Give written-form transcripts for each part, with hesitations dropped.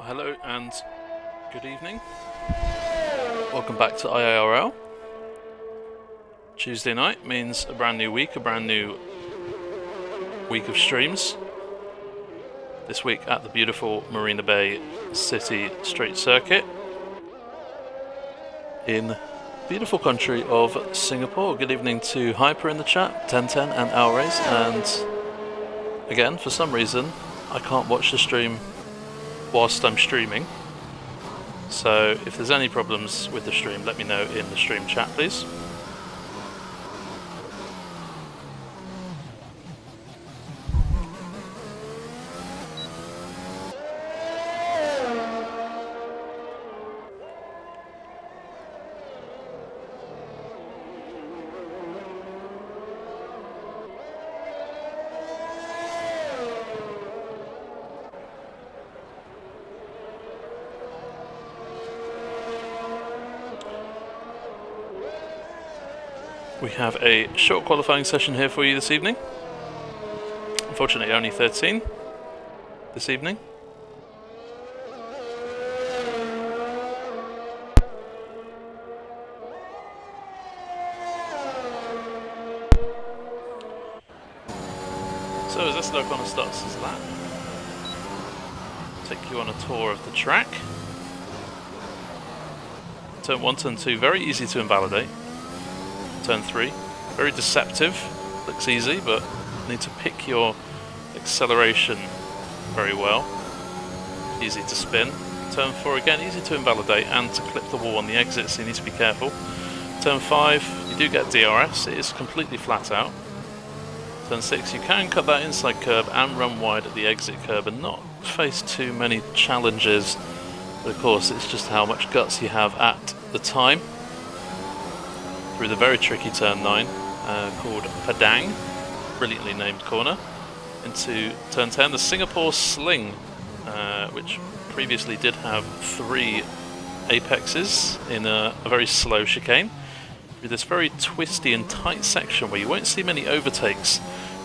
Hello and good evening. Welcome back to IIRL. Tuesday night means a brand new week of streams. This week at the beautiful Marina Bay City Street Circuit in beautiful country of Singapore. Good evening to Hyper in the chat, 1010 and Alrays, and again, for some reason, I can't watch the stream whilst I'm streaming. So if there's any problems with the stream, let me know in the stream chat, please. We have a short qualifying session here for you this evening. Unfortunately, only 13 this evening. So as this O'Connor starts his lap, take you on a tour of the track. Turn 1, turn 2, very easy to invalidate. Turn 3, very deceptive, looks easy, but you need to pick your acceleration very well. Easy to spin. Turn 4 again, easy to invalidate and to clip the wall on the exit, so you need to be careful. Turn 5, you do get DRS, it is completely flat out. Turn 6, you can cut that inside curb and run wide at the exit curb and not face too many challenges, but of course it's just how much guts you have at the time. Through the very tricky turn 9 called Padang, brilliantly named corner, into turn 10, the Singapore Sling, which previously did have 3 apexes in a very slow chicane. Through this very twisty and tight section where you won't see many overtakes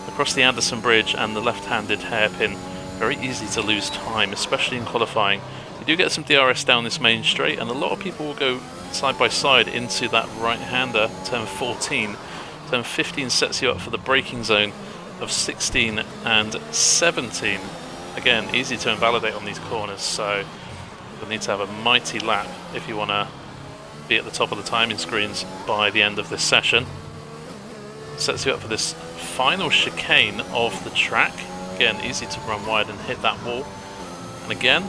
across the Anderson Bridge and the left-handed hairpin, very easy to lose time, especially in qualifying. You do get some DRS down this main straight, and a lot of people will go side by side into that right-hander, turn 14. Turn 15 sets you up for the braking zone of 16 and 17. Again, easy to invalidate on these corners, so you'll need to have a mighty lap if you want to be at the top of the timing screens by the end of this session. Sets you up for this final chicane of the track. Again, easy to run wide and hit that wall. And again,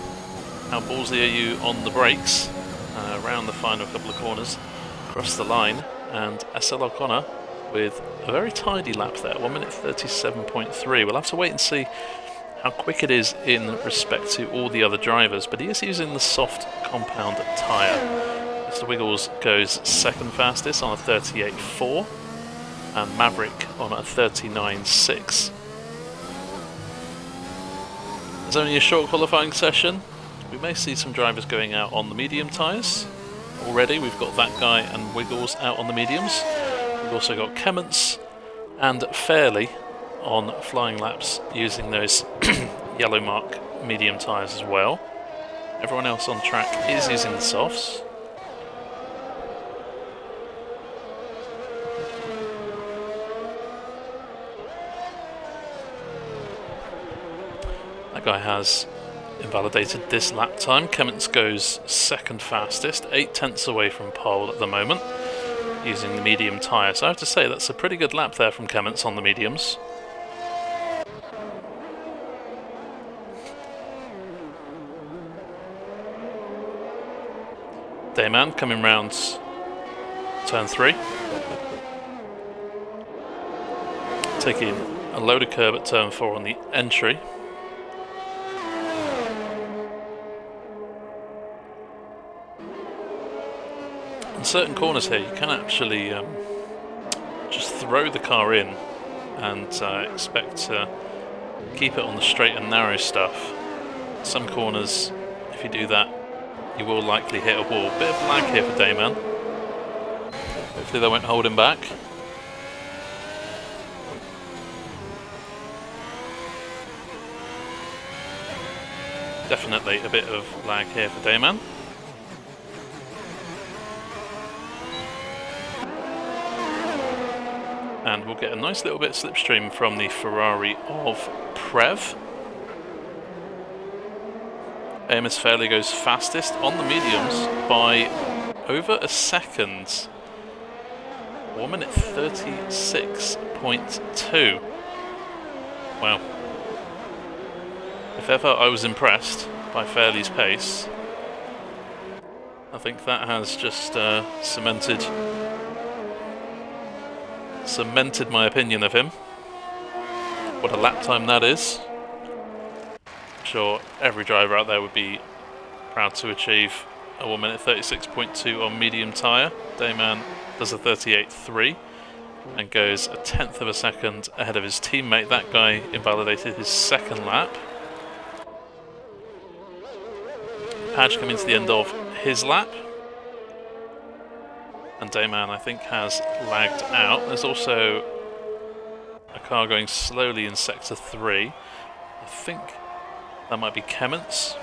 how ballsy are you on the brakes? Around the final couple of corners, across the line, and SL O'Connor with a very tidy lap there, 1 minute 37.3. We'll have to wait and see how quick it is in respect to all the other drivers, but he is using the soft compound tyre. Mr. Wiggles goes second fastest on a 38.4, and Maverick on a 39.6. There's only a short qualifying session. We may see some drivers going out on the medium tyres. Already we've got that guy and Wiggles out on the mediums. We've also got Kemments and Fairley on flying laps using those yellow mark medium tyres as well. Everyone else on track is using the softs. That guy has invalidated this lap time. Kemments goes second fastest, 0.8 away from pole at the moment, using the medium tyre. So I have to say that's a pretty good lap there from Kemments on the mediums. Dayman coming round turn 3. Taking a loaded curb at turn 4 on the entry. In certain corners here, you can actually just throw the car in and expect to keep it on the straight and narrow stuff. Some corners, if you do that, you will likely hit a wall. Bit of lag here for Dayman. Hopefully they won't hold him back. Definitely a bit of lag here for Dayman. And we'll get a nice little bit of slipstream from the Ferrari of Prev. Amos Fairley goes fastest on the mediums by over a second. 1 minute 36.2. Wow. If ever I was impressed by Fairley's pace, I think that has just cemented my opinion of him. What a lap time that is. I'm sure every driver out there would be proud to achieve a 1 minute 36.2 on medium tyre. Dayman does a 38.3 and goes a tenth of a second ahead of his teammate. That guy invalidated his second lap. Padge coming to the end of his lap. And Dayman, I think, has lagged out. There's also a car going slowly in Sector 3. I think that might be Kemmons.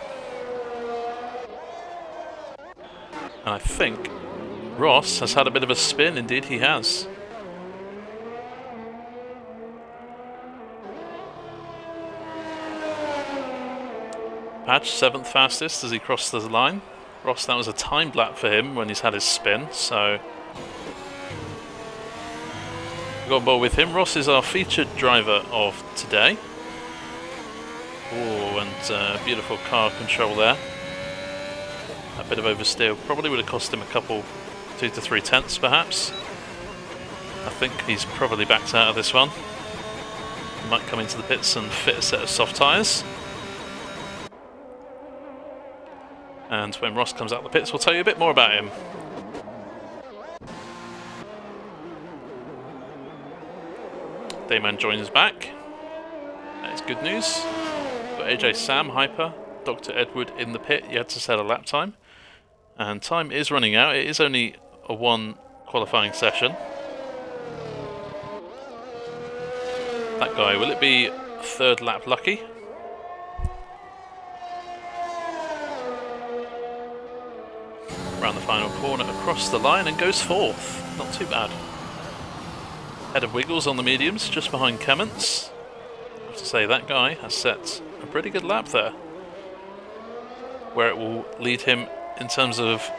And I think Ross has had a bit of a spin. Indeed, he has. Padge, 7th fastest as he crossed the line. Ross, that was a timed lap for him when he's had his spin, so we got on board with him. Ross is our featured driver of today. Oh, and beautiful car control there. A bit of oversteer probably would have cost him a couple, 2 to 3 tenths perhaps. I think he's probably backed out of this one. He might come into the pits and fit a set of soft tyres. And when Ross comes out of the pits, we'll tell you a bit more about him. Dayman joins us back. That is good news. Got AJ Sam, Hyper, Dr. Edward in the pit. You had to set a lap time. And time is running out. It is only a 1 qualifying session. That guy, will it be 3rd lap lucky? Around the final corner, across the line, and goes 4th. Not too bad. Head of Wiggles on the mediums, just behind Kemmons. I have to say, that guy has set a pretty good lap there. Where it will lead him in terms of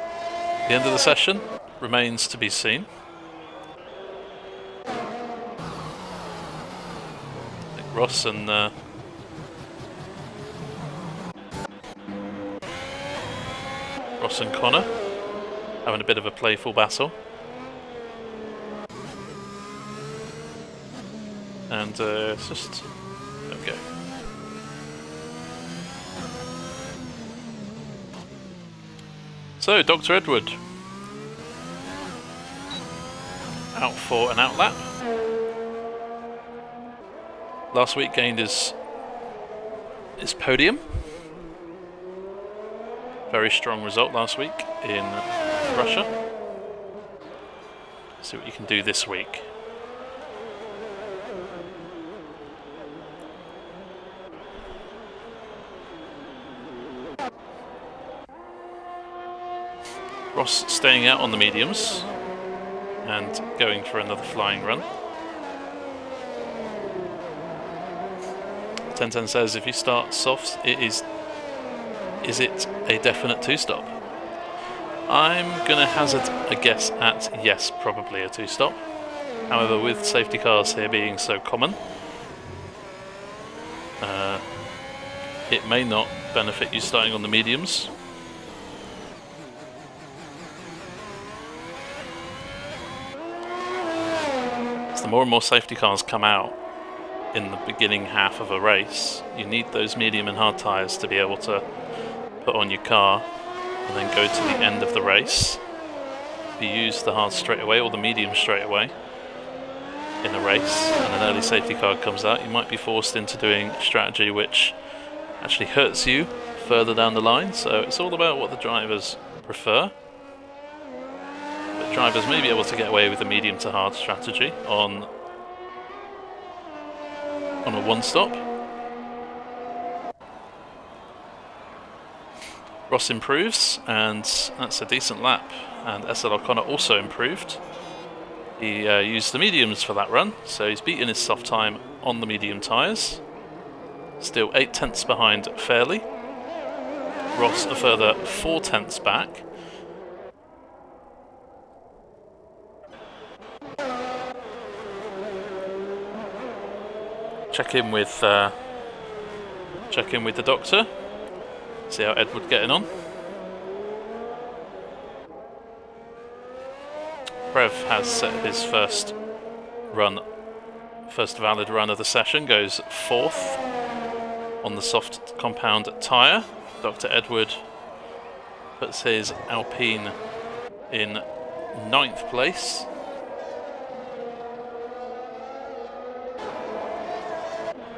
the end of the session remains to be seen. I think Ross and Connor having a bit of a playful battle. And it's just... there we go. So, Dr. Edward. Out for an out lap. Last week gained his podium. Very strong result last week in Russia. See what you can do this week. Ross staying out on the mediums and going for another flying run. 1010 says if you start softs, is it a definite 2-stop? I'm going to hazard a guess at yes, probably a 2-stop. However, with safety cars here being so common, it may not benefit you starting on the mediums. As the more and more safety cars come out in the beginning half of a race, you need those medium and hard tyres to be able to put on your car and then go to the end of the race. If you use the hard straight away or the medium straight away in a race and an early safety car comes out, you might be forced into doing a strategy which actually hurts you further down the line. So it's all about what the drivers prefer. But drivers may be able to get away with a medium to hard strategy on a 1-stop. Ross improves, and that's a decent lap. And SL O'Connor also improved. He used the mediums for that run, so he's beaten his soft time on the medium tyres. Still 8 tenths behind Fairley. Ross a further 4 tenths back. Check in with the doctor. See how Edward getting on. Prev has set his first valid run of the session, goes 4th on the soft compound tyre. Dr. Edward puts his Alpine in 9th place.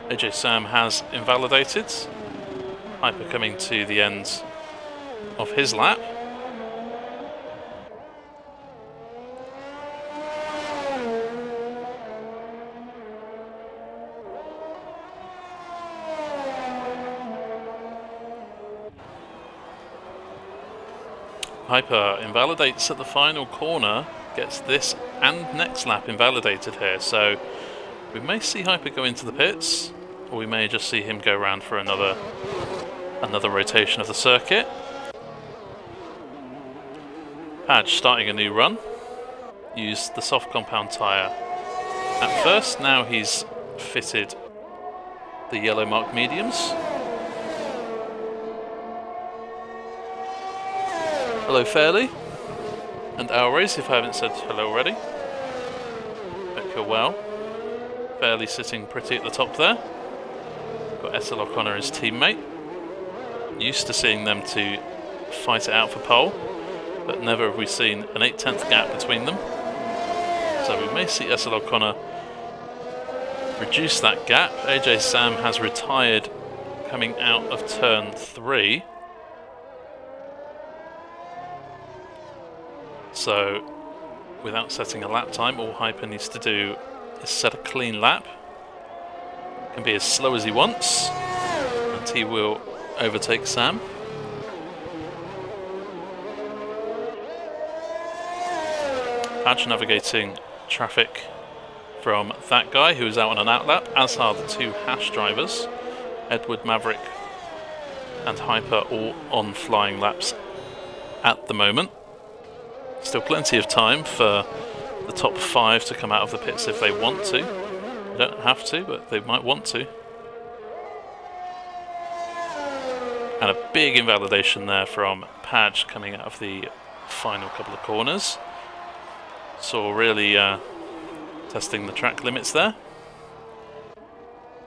AJ Sam has invalidated. Hyper coming to the end of his lap. Hyper invalidates at the final corner, gets this and next lap invalidated here, so we may see Hyper go into the pits, or we may just see him go around for another rotation of the circuit. Padge starting a new run, used the soft compound tyre at first, now he's fitted the yellow marked mediums. Hello Fairley, and Alrace, if I haven't said hello already. Hope you're well. Fairley sitting pretty at the top there. Got SL O'Connor, his teammate. Used to seeing them to fight it out for pole, but never have we seen an 8/10 gap between them. So we may see SL O'Connor reduce that gap. AJ Sam has retired coming out of turn 3. So, without setting a lap time, all Hyper needs to do is set a clean lap. Can be as slow as he wants, and he will overtake Sam. Padge navigating traffic from that guy who is out on an outlap, as are the 2 Hash drivers. Edward, Maverick, and Hyper all on flying laps at the moment. Still plenty of time for the top 5 to come out of the pits if they want to. They don't have to, but they might want to. And a big invalidation there from Padge coming out of the final couple of corners. So really testing the track limits there.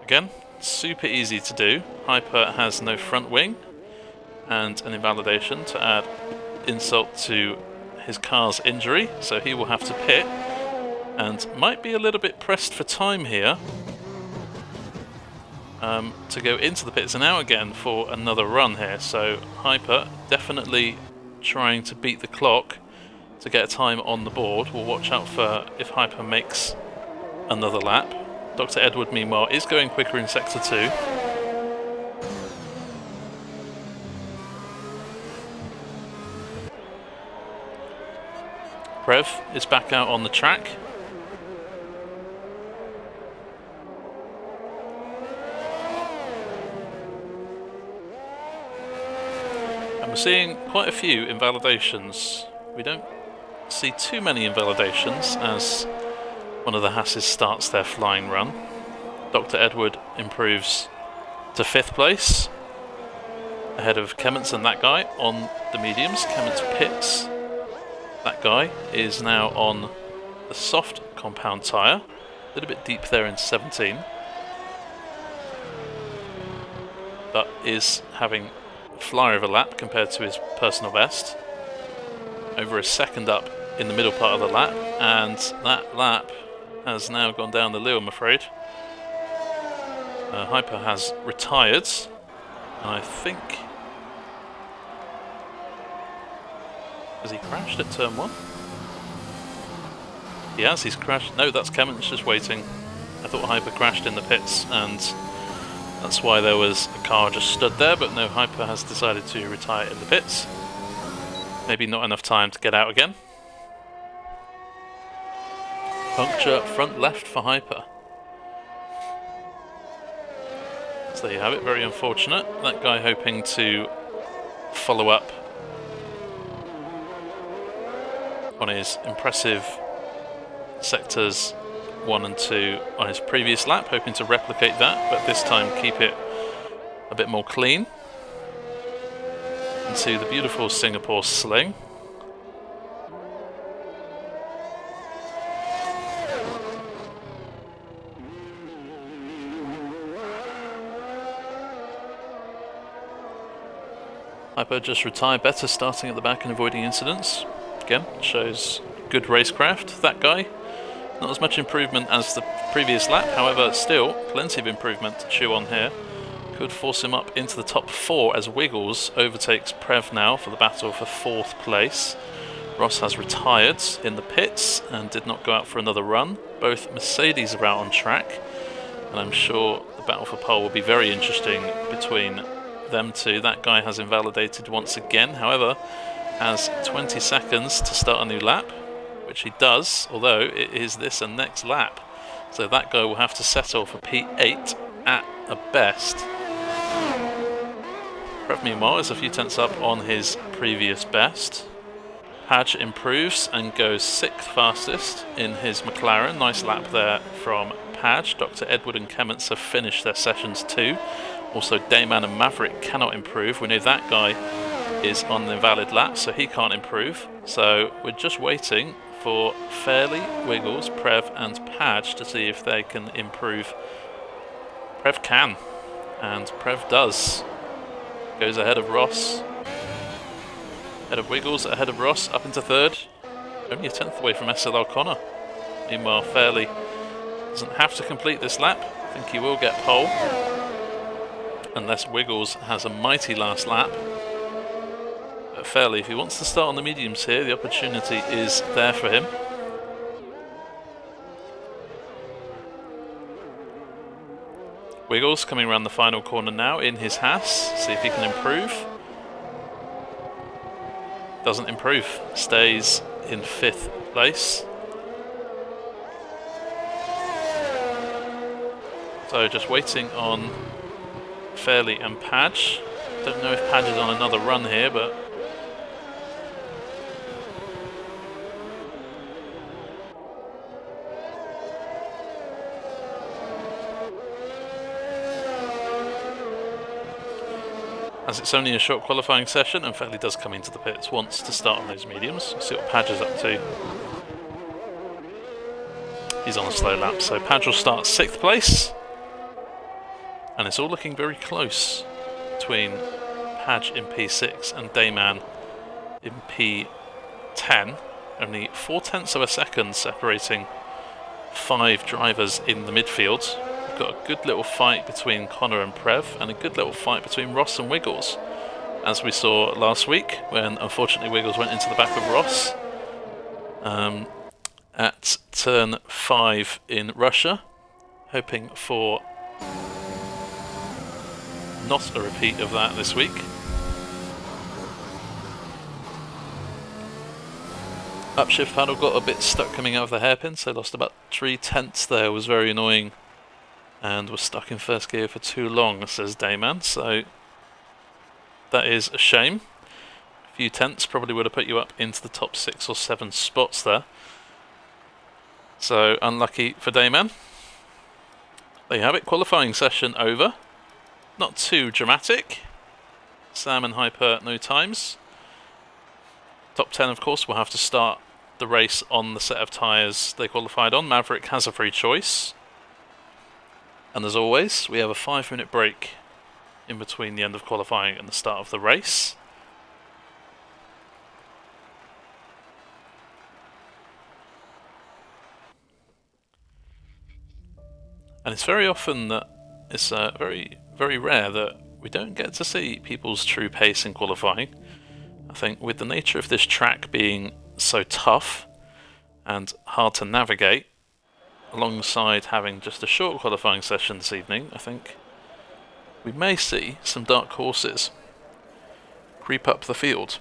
Again, super easy to do. Hyper has no front wing and an invalidation to add insult to his car's injury, so he will have to pit and might be a little bit pressed for time here to go into the pits and out again for another run here. So Hyper definitely trying to beat the clock to get a time on the board. We'll watch out for if Hyper makes another lap. Dr. Edward meanwhile is going quicker in sector 2. Prev is back out on the track. And we're seeing quite a few invalidations. We don't see too many invalidations as one of the Hasses starts their flying run. Dr. Edward improves to 5th place, ahead of Kemmons and that guy on the mediums. Kemmons pits. That guy is now on the soft compound tyre, a little bit deep there in 17, but is having a flyover lap compared to his personal best. Over a second up in the middle part of the lap, and that lap has now gone down the loo, I'm afraid. Hyper has retired, and I think... Has he crashed at turn 1? He has, he's crashed. No, that's Kemmons just waiting. I thought Hyper crashed in the pits, and that's why there was a car just stood there, but no, Hyper has decided to retire in the pits. Maybe not enough time to get out again. Puncture front left for Hyper. So there you have it, very unfortunate. That guy hoping to follow up on his impressive sectors 1 and 2 on his previous lap, hoping to replicate that, but this time keep it a bit more clean. Into the beautiful Singapore sling. Hyper just retired better, starting at the back and avoiding incidents. Again, shows good racecraft. That guy, not as much improvement as the previous lap, however, still plenty of improvement to chew on here. Could force him up into the top 4 as Wiggles overtakes Prev now for the battle for 4th place. Ross has retired in the pits and did not go out for another run. Both Mercedes are out on track, and I'm sure the battle for pole will be very interesting between them two. That guy has invalidated once again, however, has 20 seconds to start a new lap, which he does, although it is this and next lap. So that guy will have to settle for P8 at a best. Prev, meanwhile, is a few tenths up on his previous best. Padge improves and goes 6th fastest in his McLaren. Nice lap there from Padge. Dr. Edward and Clements have finished their sessions too. Also, Dayman and Maverick cannot improve. We know that guy is on an invalid lap, so he can't improve. So we're just waiting for Fairley, Wiggles, Prev and Padge to see if they can improve. Prev can, and Prev does. Goes ahead of Ross. Ahead of Wiggles, ahead of Ross, up into 3rd. Only a 10th away from SLR Connor. Meanwhile, Fairley doesn't have to complete this lap. I think he will get pole, unless Wiggles has a mighty last lap. But Fairley, if he wants to start on the mediums here, the opportunity is there for him. Wiggles coming around the final corner now in his Haas. See if he can improve. Doesn't improve. Stays in 5th place. So just waiting on Fairley and Padge. Don't know if Padge is on another run here, but as it's only a short qualifying session, and Fairley does come into the pits once to start on those mediums. We'll see what Padge is up to. He's on a slow lap, so Padge will start 6th place. And it's all looking very close between Padge in P6 and Dayman in P10. Only 0.4 of a second separating 5 drivers in the midfield. We've got a good little fight between Connor and Prev, and a good little fight between Ross and Wiggles, as we saw last week when unfortunately Wiggles went into the back of Ross at turn 5 in Russia, hoping for not a repeat of that this week. Upshift paddle got a bit stuck coming out of the hairpin, so lost about 3/10 there, was very annoying, and was stuck in first gear for too long, says Dayman, so that is a shame. A few tenths probably would have put you up into the top 6 or 7 spots there. So unlucky for Dayman. There you have it, qualifying session over. Not too dramatic. Sam and Hyper, no times. Top 10, of course, will have to start the race on the set of tyres they qualified on. Maverick has a free choice. And as always, we have a 5-minute break in between the end of qualifying and the start of the race. And it's very often that it's very rare that we don't get to see people's true pace in qualifying. I think with the nature of this track being so tough and hard to navigate, alongside having just a short qualifying session this evening, I think we may see some dark horses creep up the field.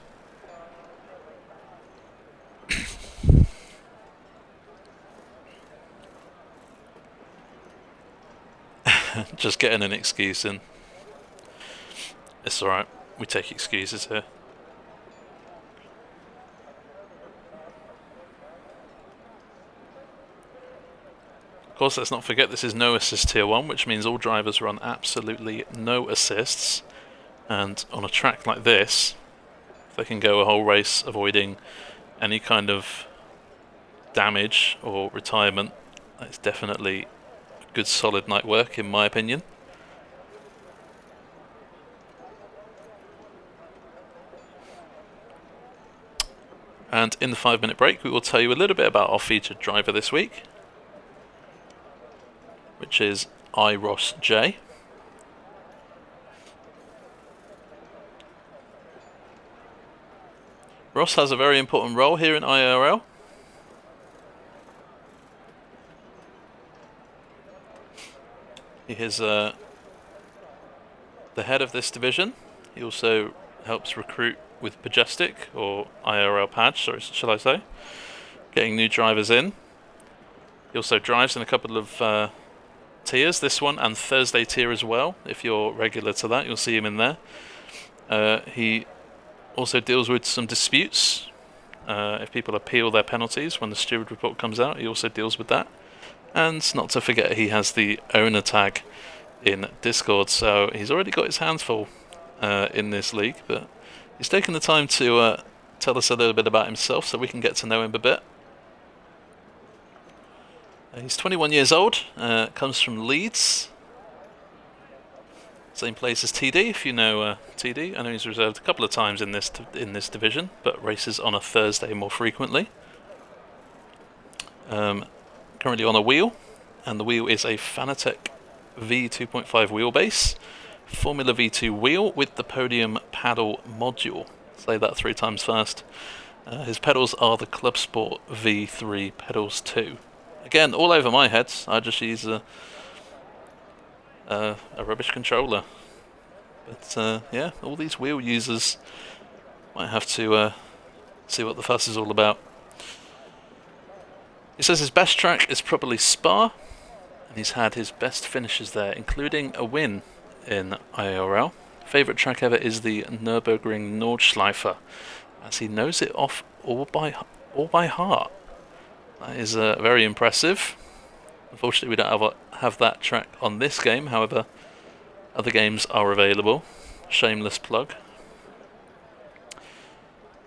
Just getting an excuse in. It's alright, we take excuses here. Of course, let's not forget this is no assist tier 1, which means all drivers run absolutely no assists. And on a track like this, if they can go a whole race avoiding any kind of damage or retirement, that's definitely good solid night work in my opinion. And in the 5-minute break we will tell you a little bit about our featured driver this week, which is IIRL. Ross has a very important role here in IIRL. He is the head of this division. He also helps recruit with Majestic, or IIRL Padge, sorry, shall I say, getting new drivers in. He also drives in a couple of tiers, this one and Thursday tier as well. If you're regular to that, you'll see him in there. He also deals with some disputes. If people appeal their penalties when the steward report comes out, he also deals with that. And not to forget, he has the owner tag in Discord, so he's already got his hands full in this league, but he's taken the time to tell us a little bit about himself so we can get to know him a bit. He's 21 years old, comes from Leeds, same place as TD, if you know TD. I know he's reserved a couple of times in this division, but races on a Thursday more frequently. Currently on a wheel, and the wheel is a Fanatec V2.5 wheelbase, Formula V2 wheel with the podium paddle module. Say that 3 times fast. His pedals are the Club Sport V3 pedals too. Again, all over my head. I just use a rubbish controller. But yeah, all these wheel users might have to see what the fuss is all about. He says his best track is probably Spa, and he's had his best finishes there, including a win in IIRL. Favourite track ever is the Nürburgring Nordschleife, as he knows it off all by heart. That is very impressive. Unfortunately, we don't have that track on this game, however, other games are available. Shameless plug.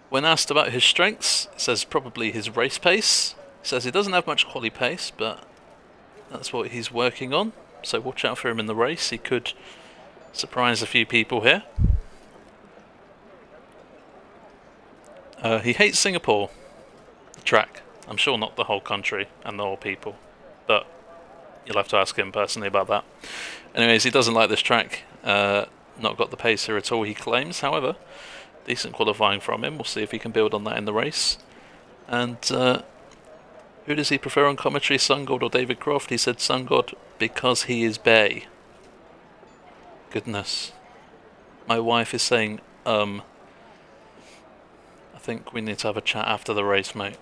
When asked about his strengths, he says probably his race pace. He says he doesn't have much quali pace, but that's what he's working on, so watch out for him in the race. He could surprise a few people here. He hates Singapore, the track. I'm sure not the whole country and the whole people, but you'll have to ask him personally about that. Anyways, he doesn't like this track. Not got the pace here at all, he claims. However, decent qualifying from him. We'll see if he can build on that in the race. And who does he prefer on commentary, Sungod or David Croft? He said Sungod because he is Bay. Goodness. My wife is saying, I think we need to have a chat after the race, mate.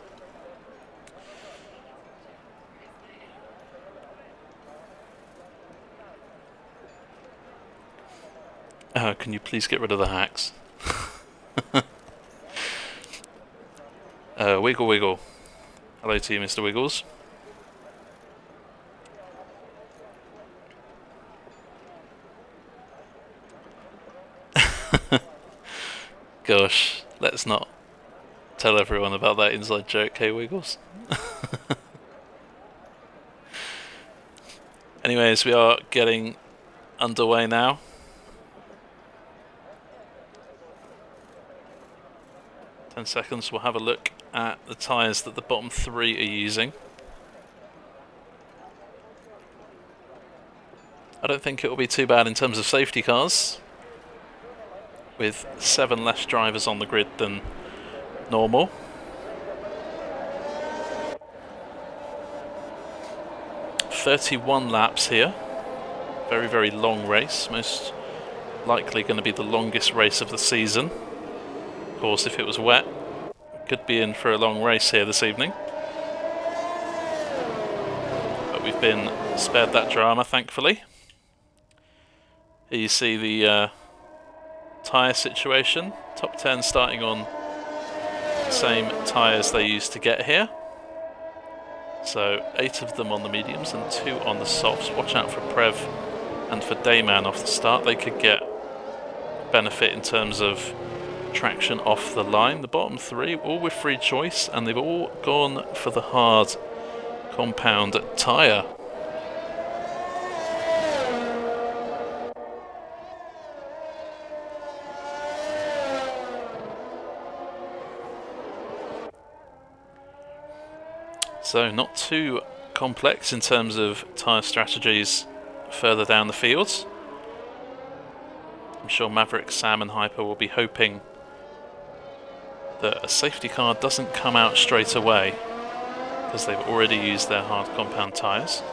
Can you please get rid of the hacks? Wiggle Wiggle. Hello to you, Mr. Wiggles. Gosh, let's not tell everyone about that inside joke, hey Wiggles. Anyways, we are getting underway now. Seconds, we'll have a look at the tyres that the bottom 3 are using. I don't think it will be too bad in terms of safety cars, with 7 less drivers on the grid than normal. "31 laps here, very long race. Most likely going to be the longest race of the season. Of course, if it was wet, could be in for a long race here this evening. But we've been spared that drama, thankfully. Here you see the tyre situation. Top 10 starting on the same tyres they used to get here. So 8 of them on the mediums and 2 on the softs. Watch out for Prev and for Dayman off the start. They could get benefit in terms of traction off the line. The bottom 3 all with free choice, and they've all gone for the hard compound tyre. So not too complex in terms of tyre strategies further down the fields. I'm sure Maverick, Sam and Hyper will be hoping that a safety car doesn't come out straight away, because they've already used their hard compound tyres.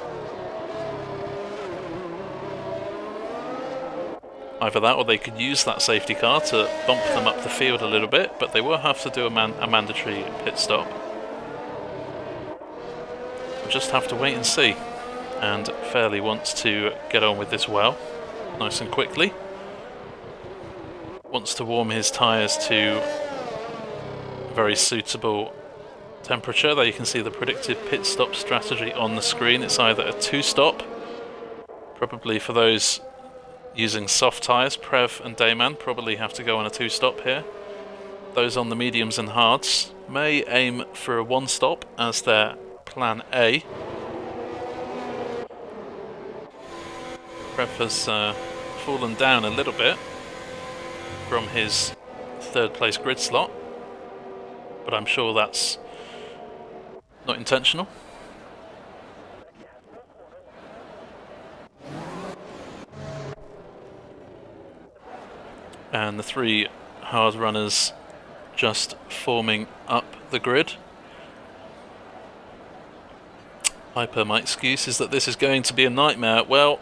Either that, or they could use that safety car to bump them up the field a little bit, but they will have to do a mandatory pit stop. We'll just have to wait and see. And Fairley wants to get on with this well, nice and quickly. Wants to warm his tyres to a very suitable temperature. There you can see the predicted pit stop strategy on the screen. It's either a 2-stop, probably for those using soft tyres, Prev and Dayman probably have to go on a 2-stop here. Those on the mediums and hards may aim for a 1-stop as their plan A. Prev has fallen down a little bit from his 3rd place grid slot, but I'm sure that's not intentional. And the 3 hard runners just forming up the grid. Hyper, my excuse is that this is going to be a nightmare. Well,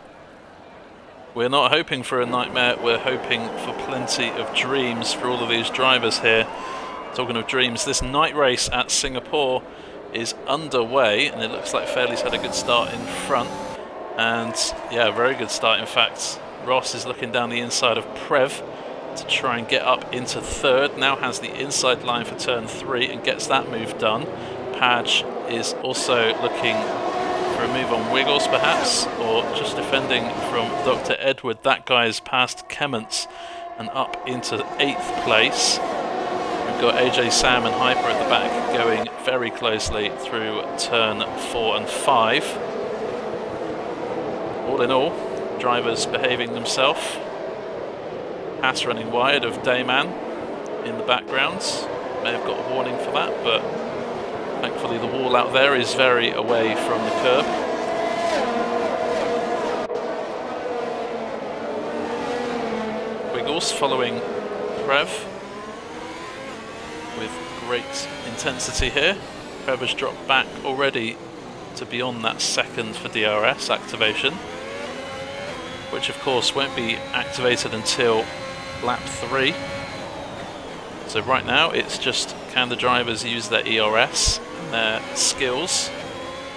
we're not hoping for a nightmare, we're hoping for plenty of dreams for all of these drivers here. Talking of dreams, this night race at Singapore is underway, and it looks like Fairley's had a good start in front. And yeah, a very good start in fact. Ross is looking down the inside of Prev to try and get up into 3rd. Now has the inside line for turn 3 and gets that move done. Padge is also looking for a move on Wiggles perhaps, or just defending from Dr. Edward. That guy's past Kemments and up into 8th place. We've got AJ, Sam and Hyper at the back going very closely through turn 4 and 5. All in all, drivers behaving themselves. Haas running wide of Dayman in the background. May have got a warning for that, but thankfully the wall out there is very away from the curb. Wiggles following Prev with great intensity here. Prev has dropped back already to beyond that 2nd for DRS activation, which of course won't be activated until lap 3. So right now it's just, can the drivers use their ERS and their skills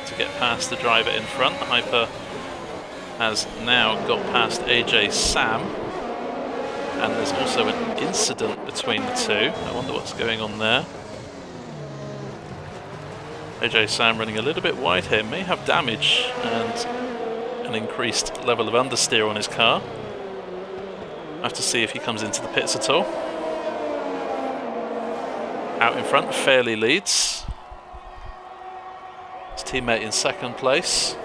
to get past the driver in front. Hyper has now got past AJ Sam, and there's also an incident between the 2. I wonder what's going on there. AJ Sam running a little bit wide here, may have damage and an increased level of understeer on his car. I have to see if he comes into the pits at all. Out in front, Fairley leads. His teammate in 2nd place.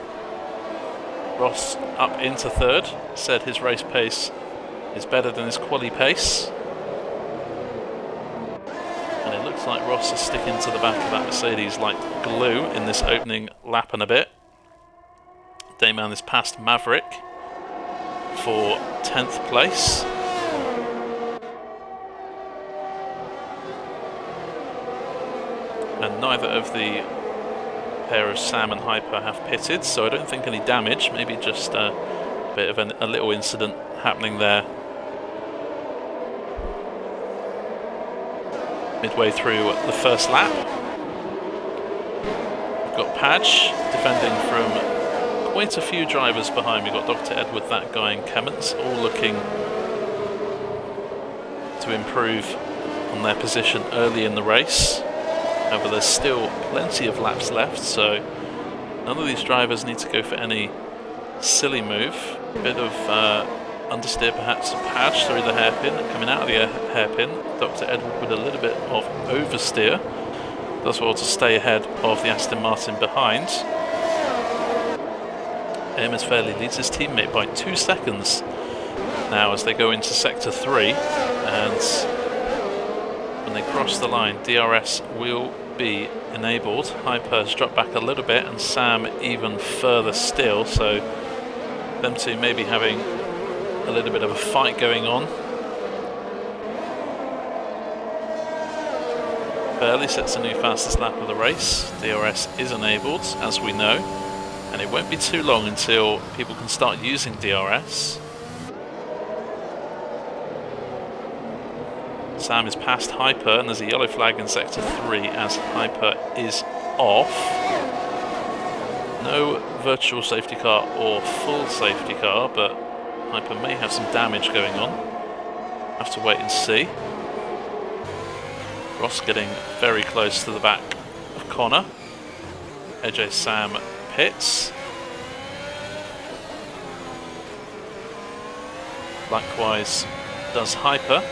Ross up into 3rd. Said his race pace is better than his quali pace. And it looks like Ross is sticking to the back of that Mercedes like glue in this opening lap and a bit. Dayman is past Maverick for 10th place. And neither of the pair of Sam and Hyper have pitted, so I don't think any damage, maybe just a bit of a little incident happening there midway through the first lap. We've got Padge defending from quite a few drivers behind. We've got Dr. Edward, that guy, and Kemmons all looking to improve on their position early in the race. However, there's still plenty of laps left, so none of these drivers need to go for any silly move. A bit of understeer perhaps to Padge through the hairpin. Coming out of the hairpin, Dr. Edward with a little bit of oversteer. Does well to stay ahead of the Aston Martin behind. Amos Fairley leads his teammate by 2 seconds now as they go into sector 3, and when they cross the line, DRS will be enabled. Hyper's dropped back a little bit, and Sam even further still, so them two may be having a little bit of a fight going on. Fairley sets a new fastest lap of the race. DRS is enabled, as we know, and it won't be too long until people can start using DRS. Sam is past Hyper, and there's a yellow flag in sector 3 as Hyper is off. No virtual safety car or full safety car, but Hyper may have some damage going on. Have to wait and see. Ross getting very close to the back of Connor. AJ Sam pits. Likewise does Hyper.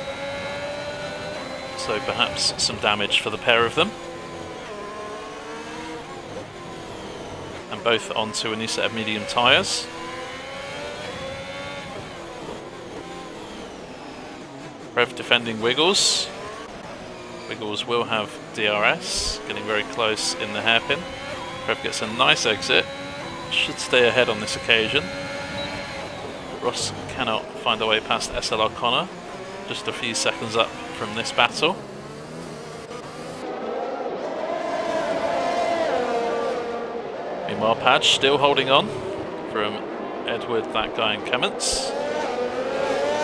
So perhaps some damage for the pair of them. And both onto a new set of medium tyres. Rev defending Wiggles. Wiggles will have DRS, getting very close in the hairpin. Rev gets a nice exit, should stay ahead on this occasion. Ross cannot find a way past SLR Connor, just a few seconds up from this battle. Meanwhile, Padge still holding on from Edward, that guy, and Kemmons.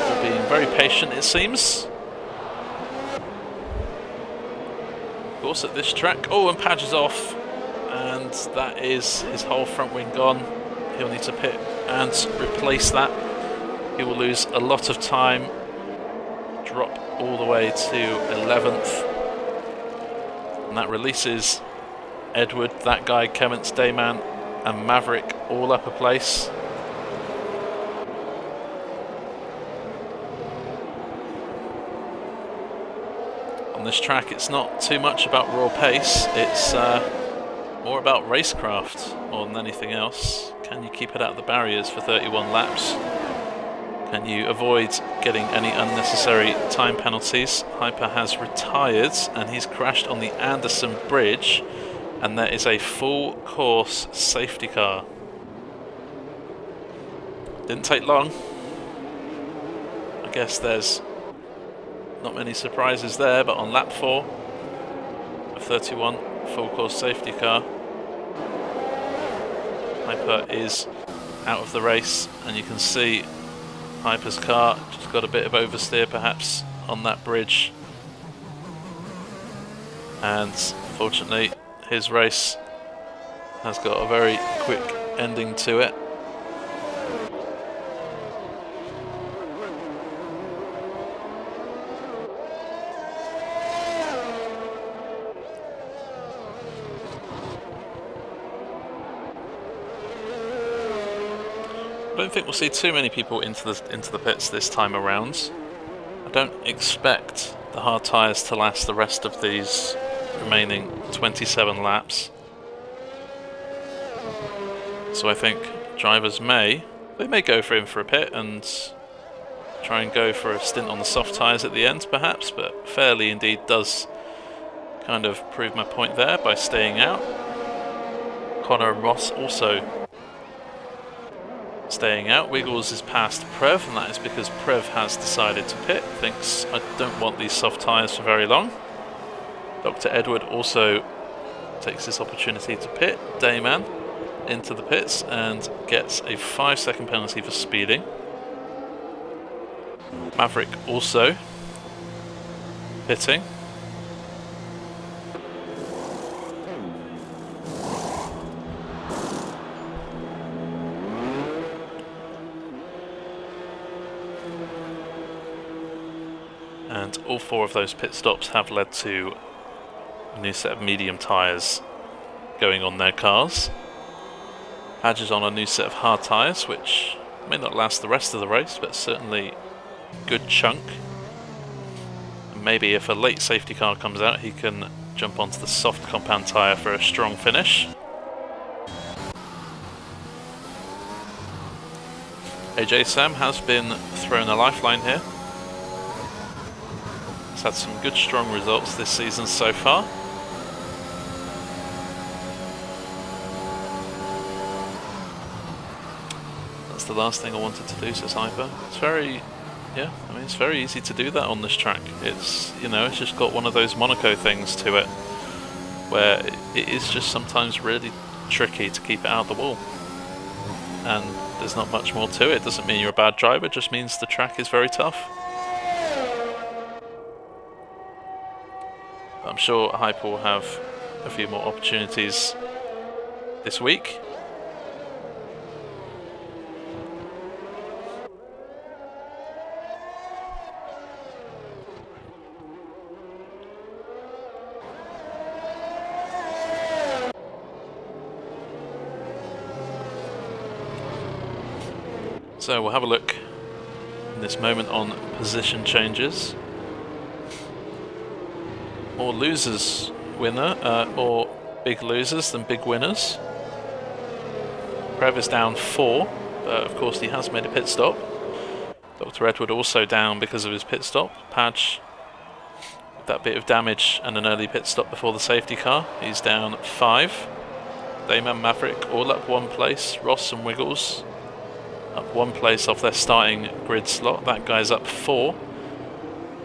All being very patient, it seems. Of course, at this track, oh, and Padge is off, and that is his whole front wing gone. He'll need to pit and replace that. He will lose a lot of time, drop all the way to 11th, and that releases Edward, that guy, Kemmons, Dayman, and Maverick all up a place. On this track, it's not too much about raw pace, it's more about racecraft more than anything else. Can you keep it out of the barriers for 31 laps? Can you avoid getting any unnecessary time penalties? Hyper has retired and he's crashed on the Anderson Bridge, and there is a full course safety car. Didn't take long. I guess there's not many surprises there, but on lap 4 of 31, full course safety car, Hyper is out of the race, and you can see Hyper's car just got a bit of oversteer perhaps on that bridge, and fortunately his race has got a very quick ending to it. I don't think we'll see too many people into the pits this time around. I don't expect the hard tyres to last the rest of these remaining 27 laps. So I think drivers may go for him for a pit and try and go for a stint on the soft tyres at the end perhaps, but Fairley indeed does kind of prove my point there by staying out. Connor and Ross also staying out. Wiggles is past Prev, and that is because Prev has decided to pit. Thinks, I don't want these soft tyres for very long. Dr. Edward also takes this opportunity to pit. Dayman into the pits and gets a 5-second penalty for speeding. Maverick also pitting. 4 of those pit stops have led to a new set of medium tyres going on their cars. Padge is on a new set of hard tyres, which may not last the rest of the race, but certainly a good chunk. And maybe if a late safety car comes out, he can jump onto the soft compound tyre for a strong finish. AJ Sam has been thrown a lifeline here. He's had some good strong results this season so far. That's the last thing I wanted to do, says Hyper. It's very, yeah, I mean, it's very easy to do that on this track. It's, you know, it's just got one of those Monaco things to it, where it is just sometimes really tricky to keep it out of the wall. And there's not much more to it. It doesn't mean you're a bad driver, it just means the track is very tough. I'm sure Hyper will have a few more opportunities this week. So we'll have a look in this moment on position changes. More losers more big losers than big winners. Prev is down 4, but of course he has made a pit stop. Dr. Edward also down because of his pit stop. Padge, with that bit of damage and an early pit stop before the safety car, he's down 5. Dayman Maverick all up 1 place. Ross and Wiggles up 1 place off their starting grid slot. That guy's up 4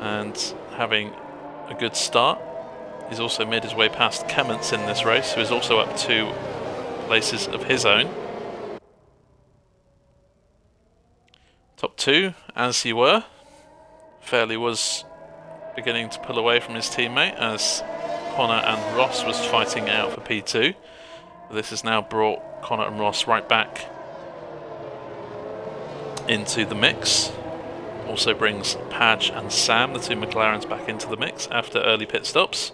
and having a good start. He's also made his way past Kemments in this race, who is also up 2 places of his own. Top 2, as he were. Fairley was beginning to pull away from his teammate as Connor and Ross was fighting out for P2. This has now brought Connor and Ross right back into the mix. Also brings Padge and Sam, the 2 McLarens, back into the mix after early pit stops.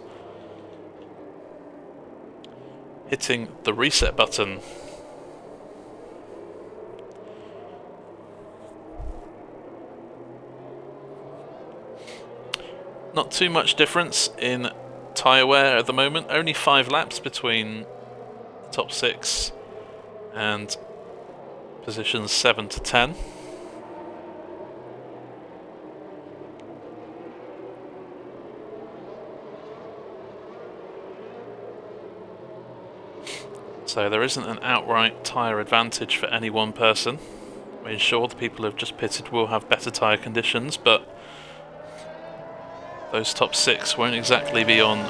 Hitting the reset button. Not too much difference in tyre wear at the moment. Only 5 laps between the top 6 and positions 7 to 10. So there isn't an outright tyre advantage for any one person. I mean, sure, the people who have just pitted will have better tyre conditions, but those top 6 won't exactly be on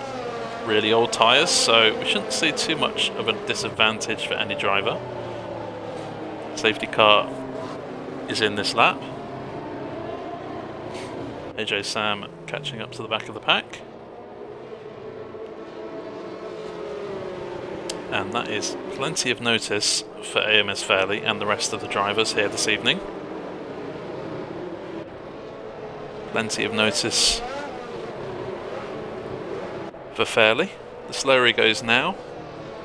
really old tyres, so we shouldn't see too much of a disadvantage for any driver. Safety car is in this lap. AJ Sam catching up to the back of the pack. And that is plenty of notice for AMS Fairley and the rest of the drivers here this evening. Plenty of notice for Fairley. The slower he goes now,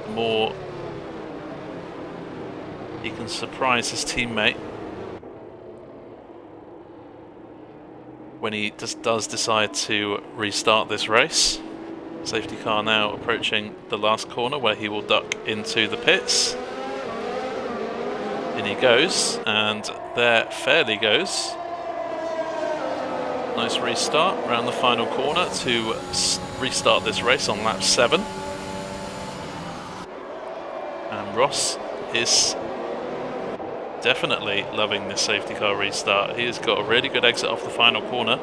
the more he can surprise his teammate when he does decide to restart this race. Safety car now approaching the last corner where he will duck into the pits. In he goes, and there Fairley goes. Nice restart around the final corner to restart this race on lap 7. And Ross is definitely loving this safety car restart. He has got a really good exit off the final corner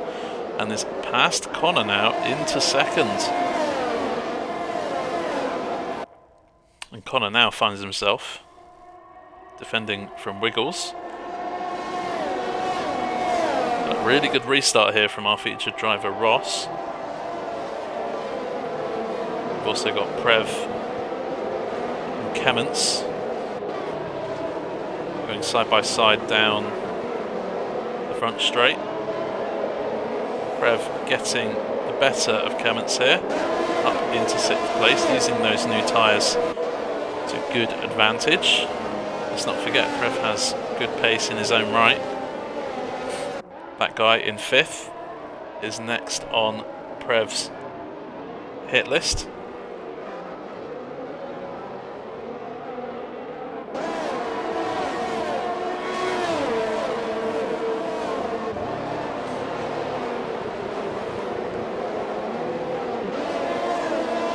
and is past Connor now into second. And Connor now finds himself defending from Wiggles. A really good restart here from our featured driver Ross. We've also got Prev and Kemments going side by side down the front straight. Prev getting the better of Clements here, up into 6th place, using those new tyres to good advantage. Let's not forget Prev has good pace in his own right. That guy in 5th is next on Prev's hit list.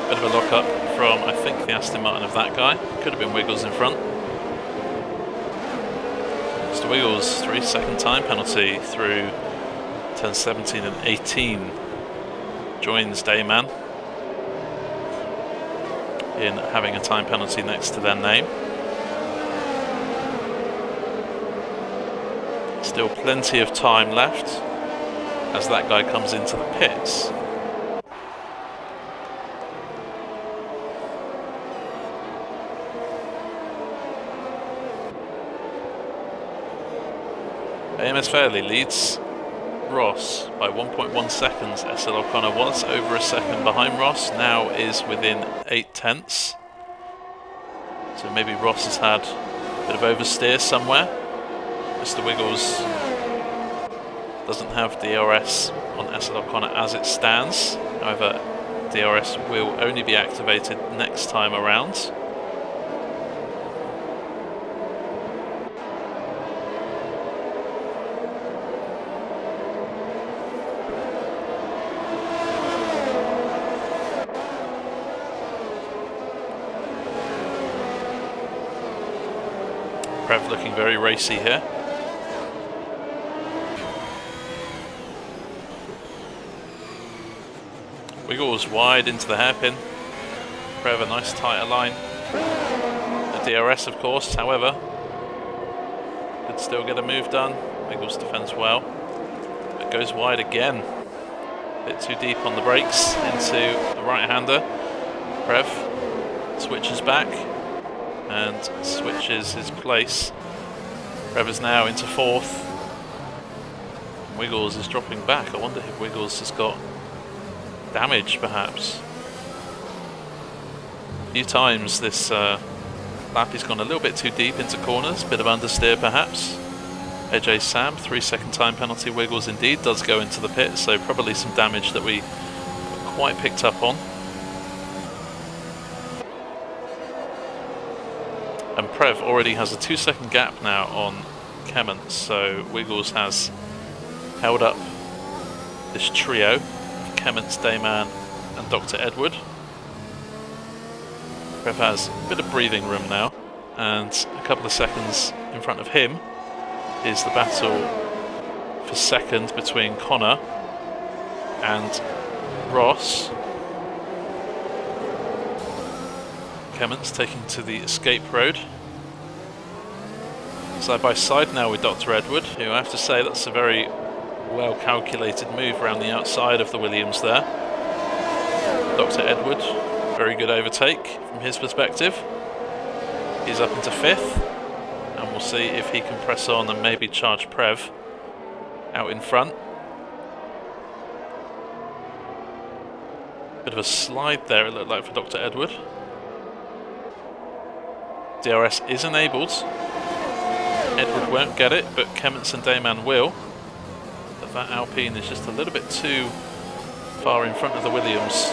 Bit of a lock-up from, I think, the Aston Martin of that guy. Could have been Wiggles in front. Mr. Wiggles, 3-second time penalty through turns 17 and 18. Joins Dayman in having a time penalty next to their name. Still plenty of time left as that guy comes into the pits. AMS Fairley leads Ross by 1.1 seconds. SL O'Connor was over a second behind Ross, now is within 0.8. So maybe Ross has had a bit of oversteer somewhere. Mr. Wiggles doesn't have DRS on SL O'Connor as it stands. However, DRS will only be activated next time around. Prev looking very racy here. Wiggles wide into the hairpin. Prev a nice tighter line. The DRS of course, however, could still get a move done. Wiggles defends well, but goes wide again. A bit too deep on the brakes into the right-hander. Prev switches back and switches his place. Prev is now into 4th. Wiggles is dropping back. I wonder if Wiggles has got damage perhaps. A few times this lap he's gone a little bit too deep into corners, bit of understeer perhaps. AJ Sam, 3-second time penalty. Wiggles indeed does go into the pit, so probably some damage that we haven't quite picked up on. And Prev already has a 2-second gap now on Clements, so Wiggles has held up this trio of Clements, Dayman and Dr. Edward. Prev has a bit of breathing room now, and a couple of seconds in front of him is the battle for second between Connor and Ross. Clements taking to the escape road. Side by side now with Dr. Edward, who I have to say that's a very well calculated move around the outside of the Williams there. Dr. Edward, very good overtake from his perspective. He's up into 5th, and we'll see if he can press on and maybe charge Prev out in front. Bit of a slide there it looked like for Dr. Edward. DRS is enabled. Edward won't get it, but Clements and Dayman will. But that Alpine is just a little bit too far in front of the Williams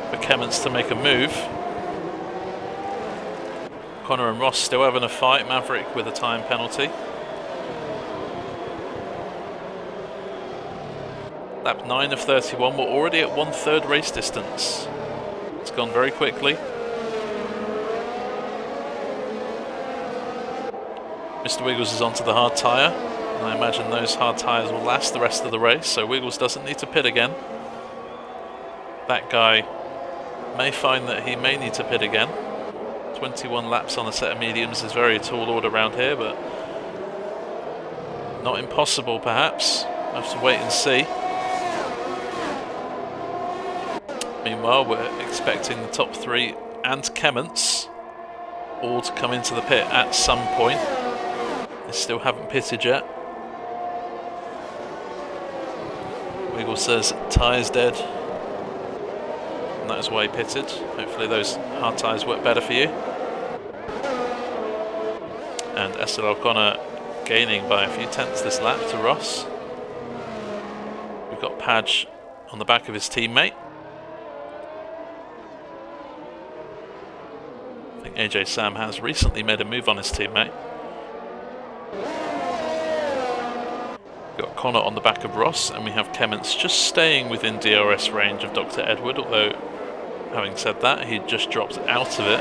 for Clements to make a move. Connor and Ross still having a fight. Maverick with a time penalty. Lap 9 of 31. We're already at 1/3 race distance. It's gone very quickly. Mr. Wiggles is onto the hard tyre, and I imagine those hard tyres will last the rest of the race, so Wiggles doesn't need to pit again. That guy may find that he may need to pit again. 21 laps on a set of mediums is very tall order around here, but not impossible perhaps. We'll have to wait and see. Meanwhile, we're expecting the top 3 and Clements all to come into the pit at some point. They still haven't pitted yet. Wiggle says tyres dead, and that is why he pitted. Hopefully those hard tyres work better for you. And Estelle O'Connor gaining by a few tenths this lap to Ross. We've got Padge on the back of his teammate. I think AJ Sam has recently made a move on his teammate. We've got Connor on the back of Ross, and we have Kemments just staying within DRS range of Dr. Edward, although having said that, he just dropped out of it.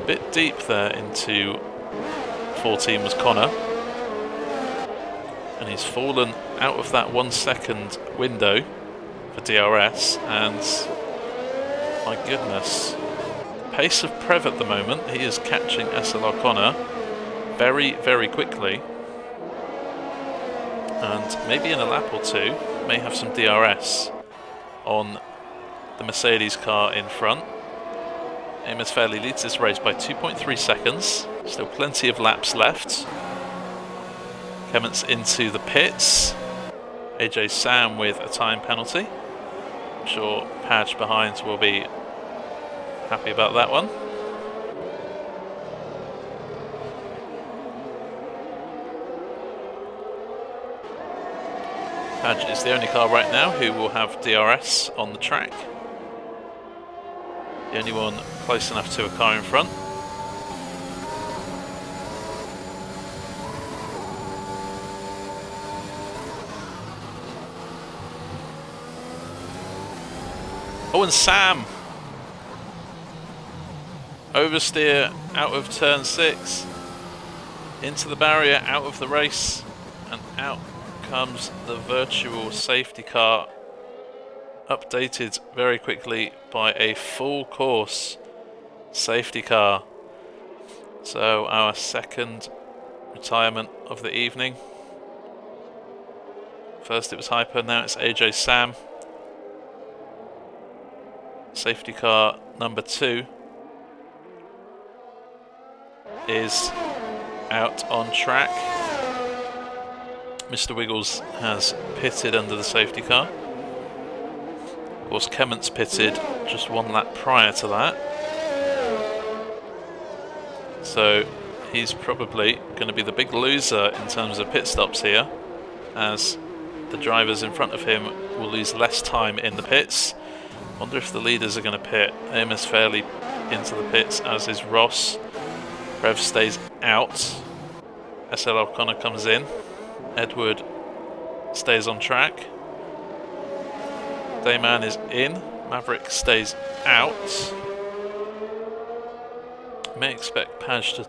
A bit deep there into 14 was Connor, and he's fallen out of that 1 second window for DRS, and my goodness, the pace of Prev at the moment, he is catching Estelle O'Connor very, very quickly, and maybe in a lap or two may have some DRS on the Mercedes car in front. Amos Fairley leads this race by 2.3 seconds. Still plenty of laps left. Kemments into the pits. AJ Sam with a time penalty. I'm sure Padge behind will be happy about that one. Padge is the only car right now who will have DRS on the track. The only one close enough to a car in front. Oh, and Sam! Oversteer out of turn 6. Into the barrier, out of the race, and out comes the virtual safety car, updated very quickly by a full course safety car. So our second retirement of the evening. First it was Hyper, now it's AJ Sam. Safety car number 2 is out on track. Mr. Wiggles has pitted under the safety car. Of course, Kemments pitted just 1 lap prior to that. So he's probably going to be the big loser in terms of pit stops here, as the drivers in front of him will lose less time in the pits. Wonder if the leaders are going to pit. Amos Fairley into the pits, as is Ross. Rev stays out. SL O'Connor comes in. Edward stays on track. Dayman is in. Maverick stays out. May expect Padge to...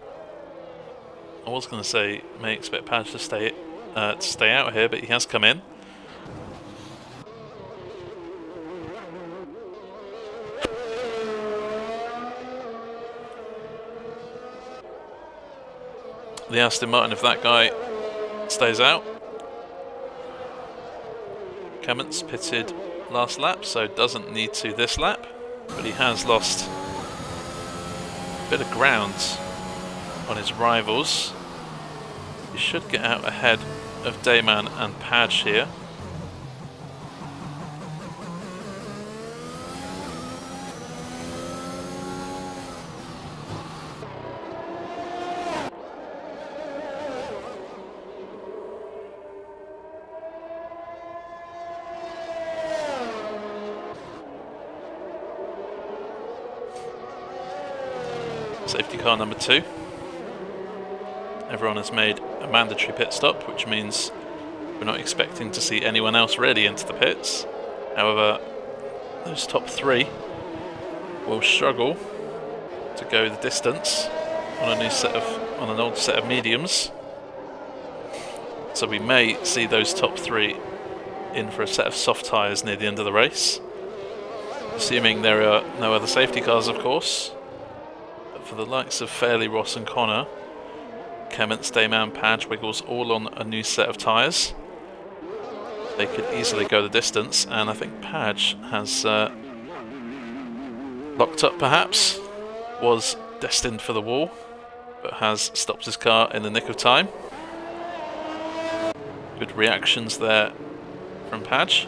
I was going to say may expect Padge to stay out here, but he has come in. The Aston Martin, if that guy stays out. Kemments pitted last lap, so doesn't need to this lap, but he has lost a bit of ground on his rivals. He should get out ahead of Dayman and Padge here. Safety car number 2. Everyone has made a mandatory pit stop, which means we're not expecting to see anyone else really into the pits. However, those top 3 will struggle to go the distance on an old set of mediums. So we may see those top 3 in for a set of soft tyres near the end of the race, assuming there are no other safety cars, of course. For the likes of Fairley, Ross and Connor, Kemments, Dayman, Padge, Wiggles, all on a new set of tyres. They could easily go the distance, and I think Padge has locked up perhaps, was destined for the wall, but has stopped his car in the nick of time. Good reactions there from Padge.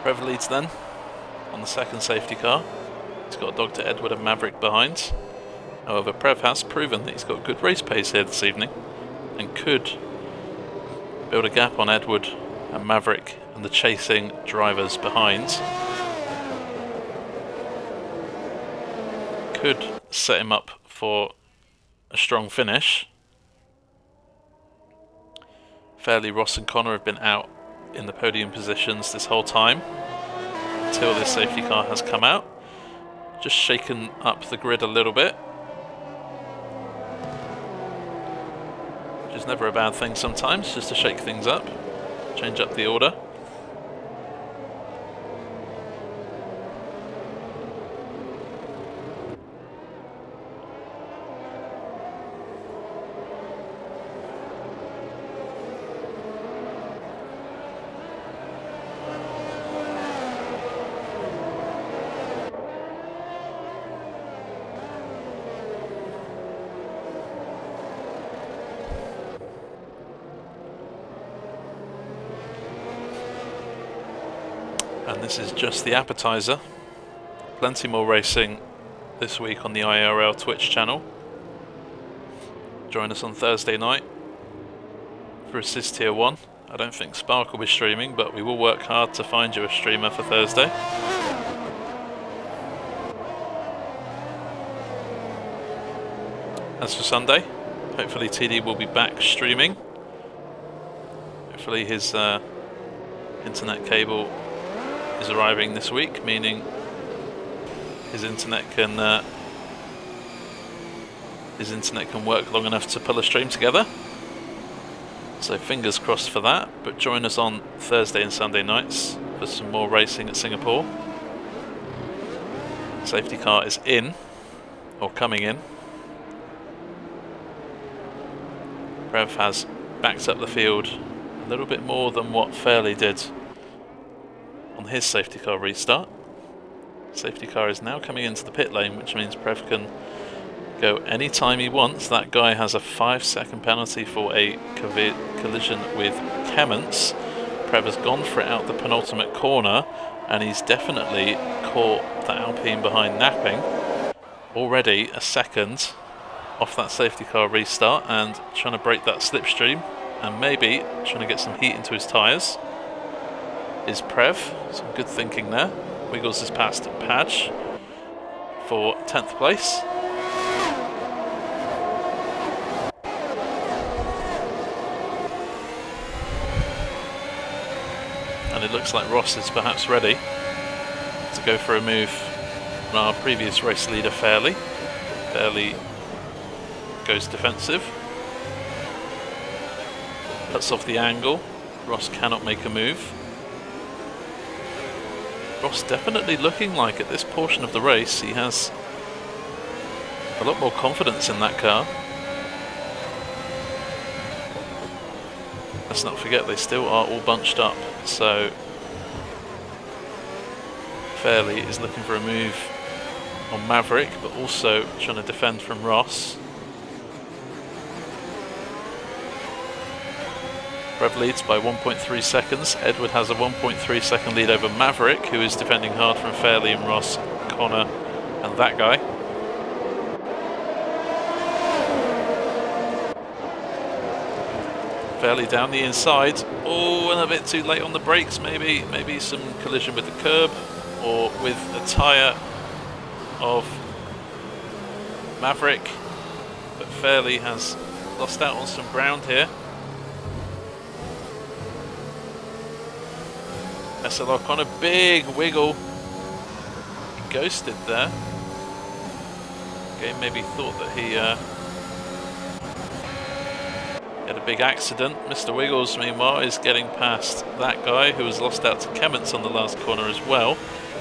Prev leads then on the second safety car. He's got Dr. Edward and Maverick behind. However, Prev has proven that he's got good race pace here this evening and could build a gap on Edward and Maverick and the chasing drivers behind. Could set him up for a strong finish. Fairley, Ross and Connor have been out in the podium positions this whole time until this safety car has come out. Just shaken up the grid a little bit, which is never a bad thing sometimes, just to shake things up, change up the order. And this is just the appetizer. Plenty more racing this week on the IIRL Twitch channel. Join us on Thursday night for Assist Tier 1. I don't think Spark will be streaming, but we will work hard to find you a streamer for Thursday. As for Sunday, hopefully TD will be back streaming. Hopefully his internet cable is arriving this week, meaning his internet can work long enough to pull a stream together. So fingers crossed for that. But join us on Thursday and Sunday nights for some more racing at Singapore. Safety car is in, or coming in. Prev has backed up the field a little bit more than what Fairley did on his safety car restart. Safety car is now coming into the pit lane, which means Prev can go anytime he wants. That guy has a 5-second penalty for a collision with Kemments. Prev has gone for it out the penultimate corner, and he's definitely caught the Alpine behind napping. Already a second off that safety car restart and trying to break that slipstream and maybe trying to get some heat into his tyres is Prev. Some good thinking there. Wiggles is past Padge for 10th place. And it looks like Ross is perhaps ready to go for a move on our previous race leader, Fairley. Fairley goes defensive. Cuts off the angle. Ross cannot make a move. Ross definitely looking like at this portion of the race he has a lot more confidence in that car. Let's not forget they still are all bunched up, so Fairley is looking for a move on Maverick, but also trying to defend from Ross. Prev leads by 1.3 seconds. Edward has a 1.3 second lead over Maverick, who is defending hard from Fairley and Ross, Connor and that guy. Fairley down the inside. Oh, and a bit too late on the brakes maybe. Maybe some collision with the curb or with a tyre of Maverick. But Fairley has lost out on some ground here. SLR on a big wiggle. He ghosted there. Game maybe thought that he had a big accident. Mr. Wiggles, meanwhile, is getting past that guy who was lost out to Kemments on the last corner as well.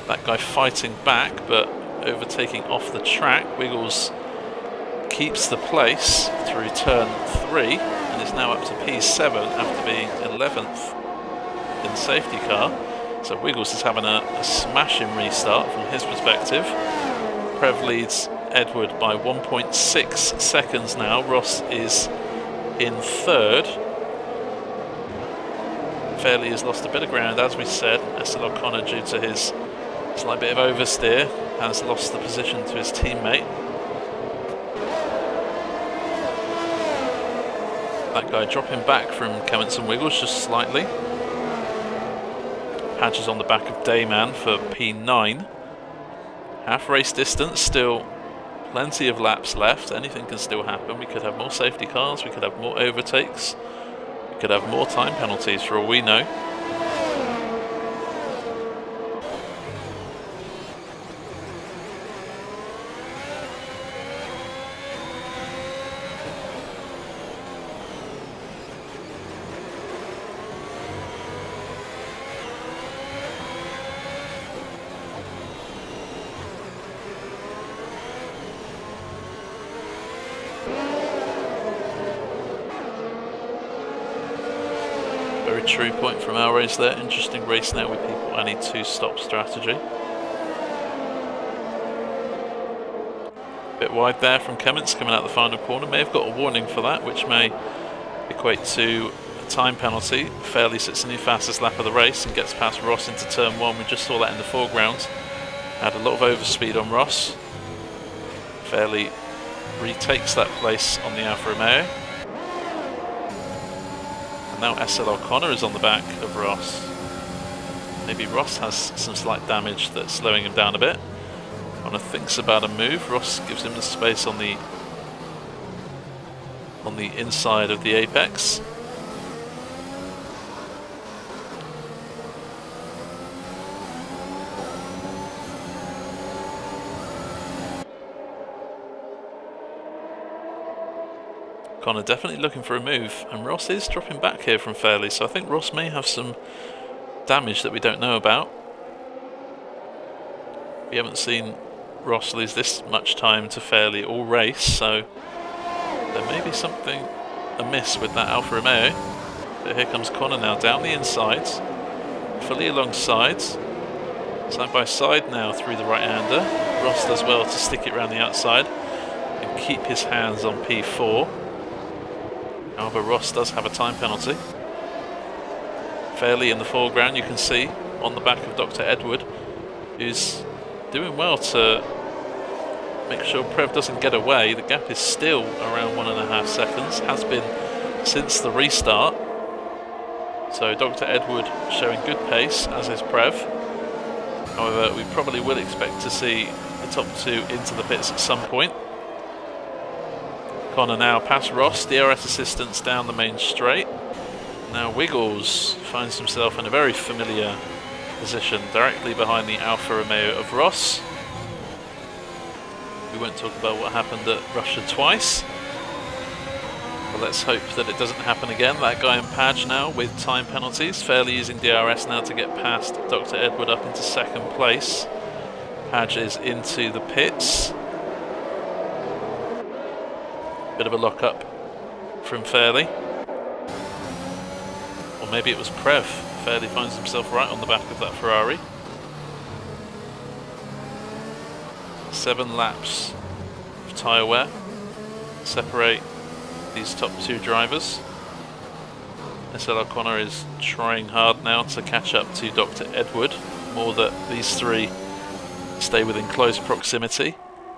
That guy fighting back, but overtaking off the track. Wiggles keeps the place through turn 3 and is now up to P7 after being 11th in safety car. So Wiggles is having a smashing restart from his perspective. Prev leads Edward by 1.6 seconds now. Ross is in 3rd. Fairley has lost a bit of ground, as we said. Essel O'Connor, due to his slight bit of oversteer, has lost the position to his teammate. That guy dropping back from Clements and Wiggles just slightly. Padge is on the back of Dayman for P9. Half race distance, still plenty of laps left. Anything can still happen. We could have more safety cars, we could have more overtakes, we could have more time penalties for all we know. Very true point from our race there. Interesting race now with people only 2-stop strategy. Bit wide there from Clements coming out the final corner. May have got a warning for that, which may equate to a time penalty. Fairley sits in the fastest lap of the race and gets past Ross into turn 1. We just saw that in the foreground. Had a lot of overspeed on Ross. Fairley retakes that place on the Alfa Romeo. Now Essel O'Connor is on the back of Ross. Maybe Ross has some slight damage that's slowing him down a bit. O'Connor thinks about a move. Ross gives him the space on the inside of the apex. Connor definitely looking for a move, and Ross is dropping back here from Fairley, so I think Ross may have some damage that we don't know about. We haven't seen Ross lose this much time to Fairley all race, so there may be something amiss with that Alfa Romeo. But here comes Connor now down the inside, fully alongside, side by side now through the right-hander. Ross does well to stick it around the outside and keep his hands on P4. However, Ross does have a time penalty. Fairley in the foreground, you can see on the back of Dr. Edward, who's doing well to make sure Prev doesn't get away. The gap is still around 1.5 seconds, has been since the restart. So Dr. Edward showing good pace, as is Prev. However, we probably will expect to see the top 2 into the pits at some point. Connor now past Ross, DRS assistance down the main straight. Now Wiggles finds himself in a very familiar position directly behind the Alfa Romeo of Ross. We won't talk about what happened at Russia twice, but let's hope that it doesn't happen again. That guy in Padge now with time penalties. Fairley using DRS now to get past Dr. Edward up into 2nd place. Padge is into the pits. Bit of a lock-up from Fairley. Or maybe it was Prev. Fairley finds himself right on the back of that Ferrari. 7 laps of tyre wear separate these top 2 drivers. Essel O'Connor is trying hard now to catch up to Dr. Edward. More that these 3 stay within close proximity.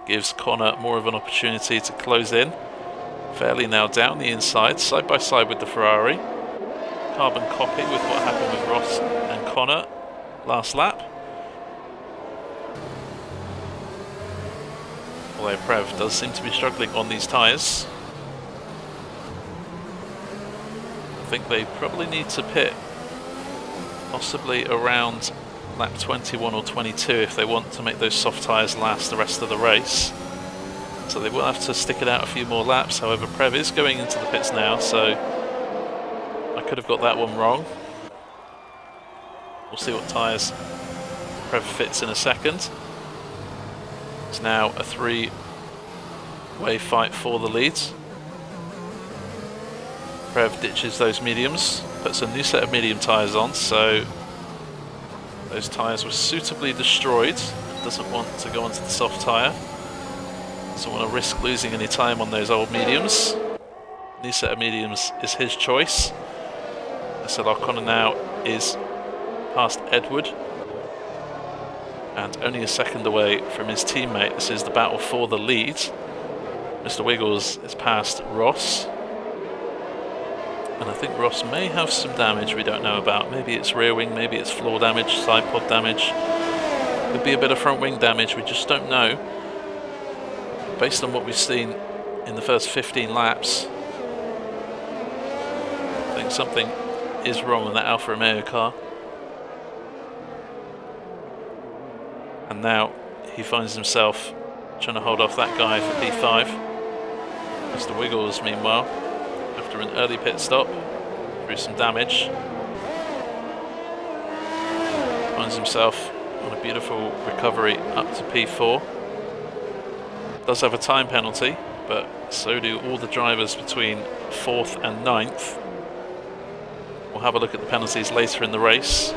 Gives Connor more of an opportunity to close in. Fairley now down the inside, side by side with the Ferrari. Carbon copy with what happened with Ross and Connor last lap. Although Prev does seem to be struggling on these tyres. I think they probably need to pit possibly around lap 21 or 22 if they want to make those soft tyres last the rest of the race. So they will have to stick it out a few more laps. However, Prev is going into the pits now, so I could have got that one wrong. We'll see what tyres Prev fits in a second. It's now a three-way fight for the leads. Prev ditches those mediums, puts a new set of medium tyres on, so those tyres were suitably destroyed. Doesn't want to go onto the soft tyre. Doesn't want to risk losing any time on those old mediums. New set of mediums is his choice. SL O'Connor now is past Edward and only a second away from his teammate. This is the battle for the lead. Mr. Wiggles is past Ross. And I think Ross may have some damage we don't know about. Maybe it's rear wing, maybe it's floor damage, side pod damage. Could be a bit of front wing damage, we just don't know. Based on what we've seen in the first 15 laps, I think something is wrong with that Alfa Romeo car. And now he finds himself trying to hold off that guy for P5. Mr. Wiggles, meanwhile, after an early pit stop, through some damage, finds himself on a beautiful recovery up to P4. Does have a time penalty, but so do all the drivers between 4th and 9th. We'll have a look at the penalties later in the race.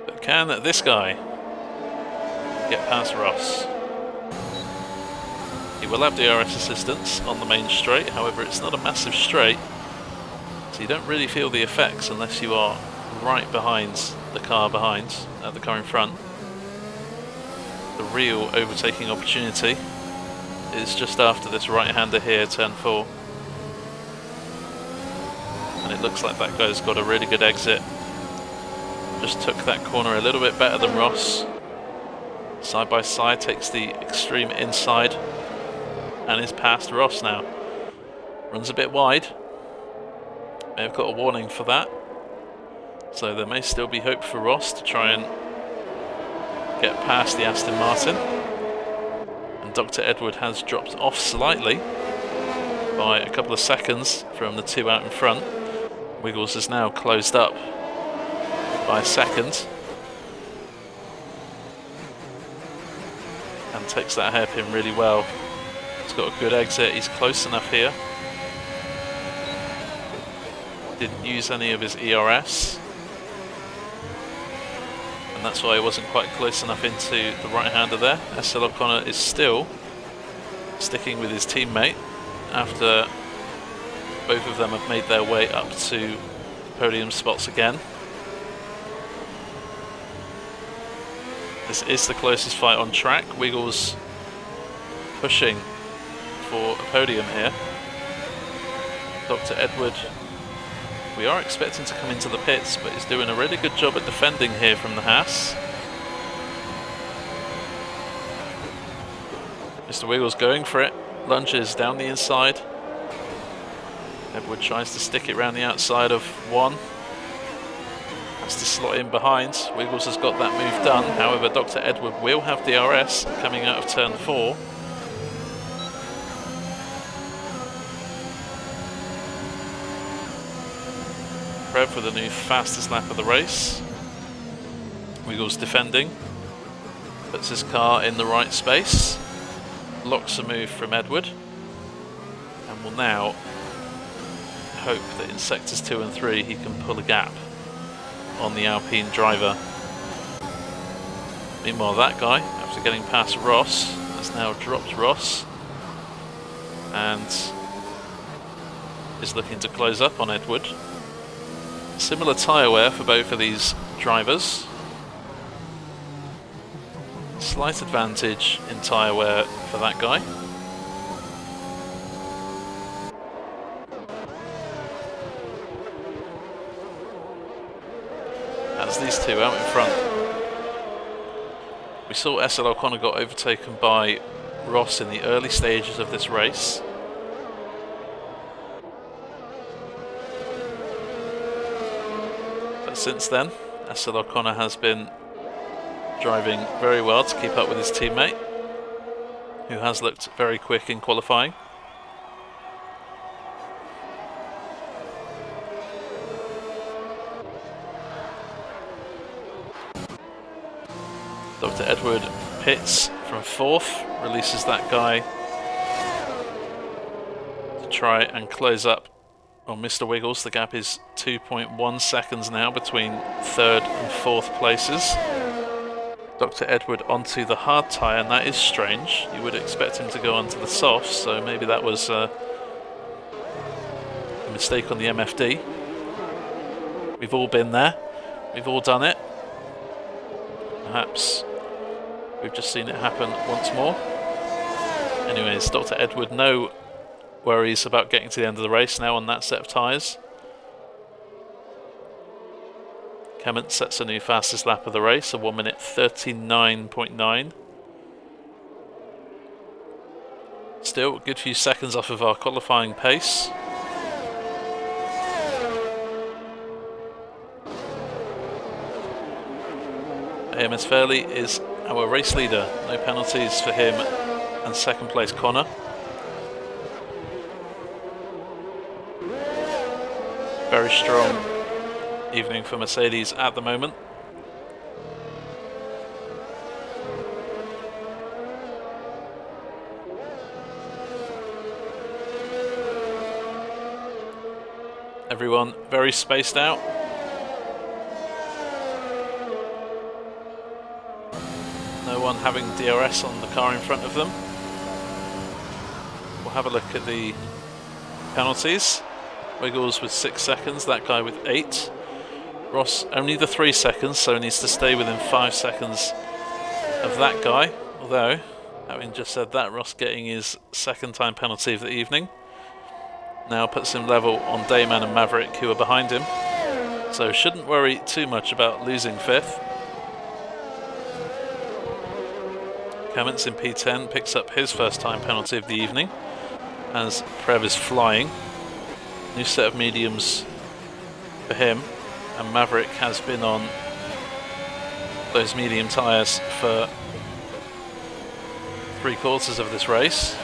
But can this guy get past Ross? He will have DRS assistance on the main straight, however it's not a massive straight, so you don't really feel the effects unless you are right behind the car behind, the car in front. The real overtaking opportunity is just after this right-hander here, turn 4. And it looks like that guy's got a really good exit. Just took that corner a little bit better than Ross. Side by side, takes the extreme inside and is past Ross now. Runs a bit wide. May have got a warning for that. So there may still be hope for Ross to try and get past the Aston Martin. And Dr. Edward has dropped off slightly by a couple of seconds from the two out in front. Wiggles is now closed up by a second and takes that hairpin really well. He's got a good exit, he's close enough here. Didn't use any of his ERS, and that's why he wasn't quite close enough into the right-hander there. SL O'Connor is still sticking with his teammate after both of them have made their way up to podium spots again. This is the closest fight on track. Wiggles pushing for a podium here. Dr. Edward, we are expecting to come into the pits, but he's doing a really good job at defending here from the Haas. Mr. Wiggles going for it, lunges down the inside. Edward tries to stick it around the outside of 1. Has to slot in behind. Wiggles has got that move done. However, Dr. Edward will have DRS coming out of turn 4. Prev for the new fastest lap of the race. Wiggles defending. Puts his car in the right space. Blocks a move from Edward. And will now hope that in sectors 2 and 3 he can pull a gap on the Alpine driver. Meanwhile, that guy, after getting past Ross, has now dropped Ross and is looking to close up on Edward. Similar tyre wear for both of these drivers. Slight advantage in tyre wear for that guy. As these two out in front. We saw SL O'Connor got overtaken by Ross in the early stages of this race. But since then, SL O'Connor has been driving very well to keep up with his teammate, who has looked very quick in qualifying. Dr. Edward pits from 4th, releases that guy to try and close up on Mr. Wiggles. The gap is 2.1 seconds now between 3rd and 4th places. Dr. Edward onto the hard tyre, and that is strange. You would expect him to go onto the softs, so maybe that was a mistake on the MFD. We've all been there. We've all done it. Perhaps we've just seen it happen once more. Anyways, Dr. Edward, no worries about getting to the end of the race now on that set of tyres. Clement sets a new fastest lap of the race, a 1 minute 39.9. Still a good few seconds off of our qualifying pace. AMS Fairley is our race leader. No penalties for him and second place Connor. Very strong evening for Mercedes at the moment. Everyone very spaced out. No one having DRS on the car in front of them. We'll have a look at the penalties. Wiggles with 6 seconds, that guy with 8. Ross only the 3 seconds, so needs to stay within 5 seconds of that guy. Although, having just said that, Ross getting his 2nd time penalty of the evening. Now puts him level on Dayman and Maverick, who are behind him. So shouldn't worry too much about losing 5th. Clements in P10 picks up his 1st time penalty of the evening as Prev is flying. New set of mediums for him, and Maverick has been on those medium tyres for 3/4 of this race.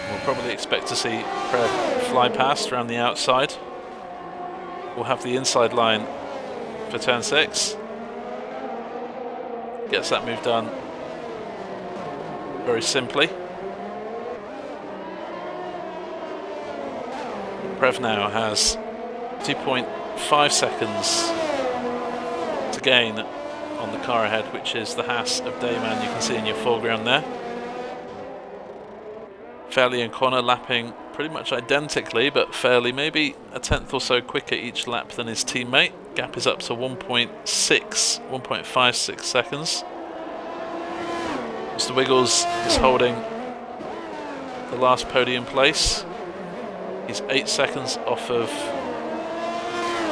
We'll probably expect to see Prev fly past around the outside. We'll have the inside line for turn 6. Gets that move done very simply. Prev now has 2.5 seconds to gain on the car ahead, which is the Haas of Dayman, you can see in your foreground there. Fairley and Connor lapping pretty much identically, but Fairley maybe a 10th or so quicker each lap than his teammate. Gap is up to 1.56 seconds. Mr. Wiggles is holding the last podium place. He's 8 seconds off of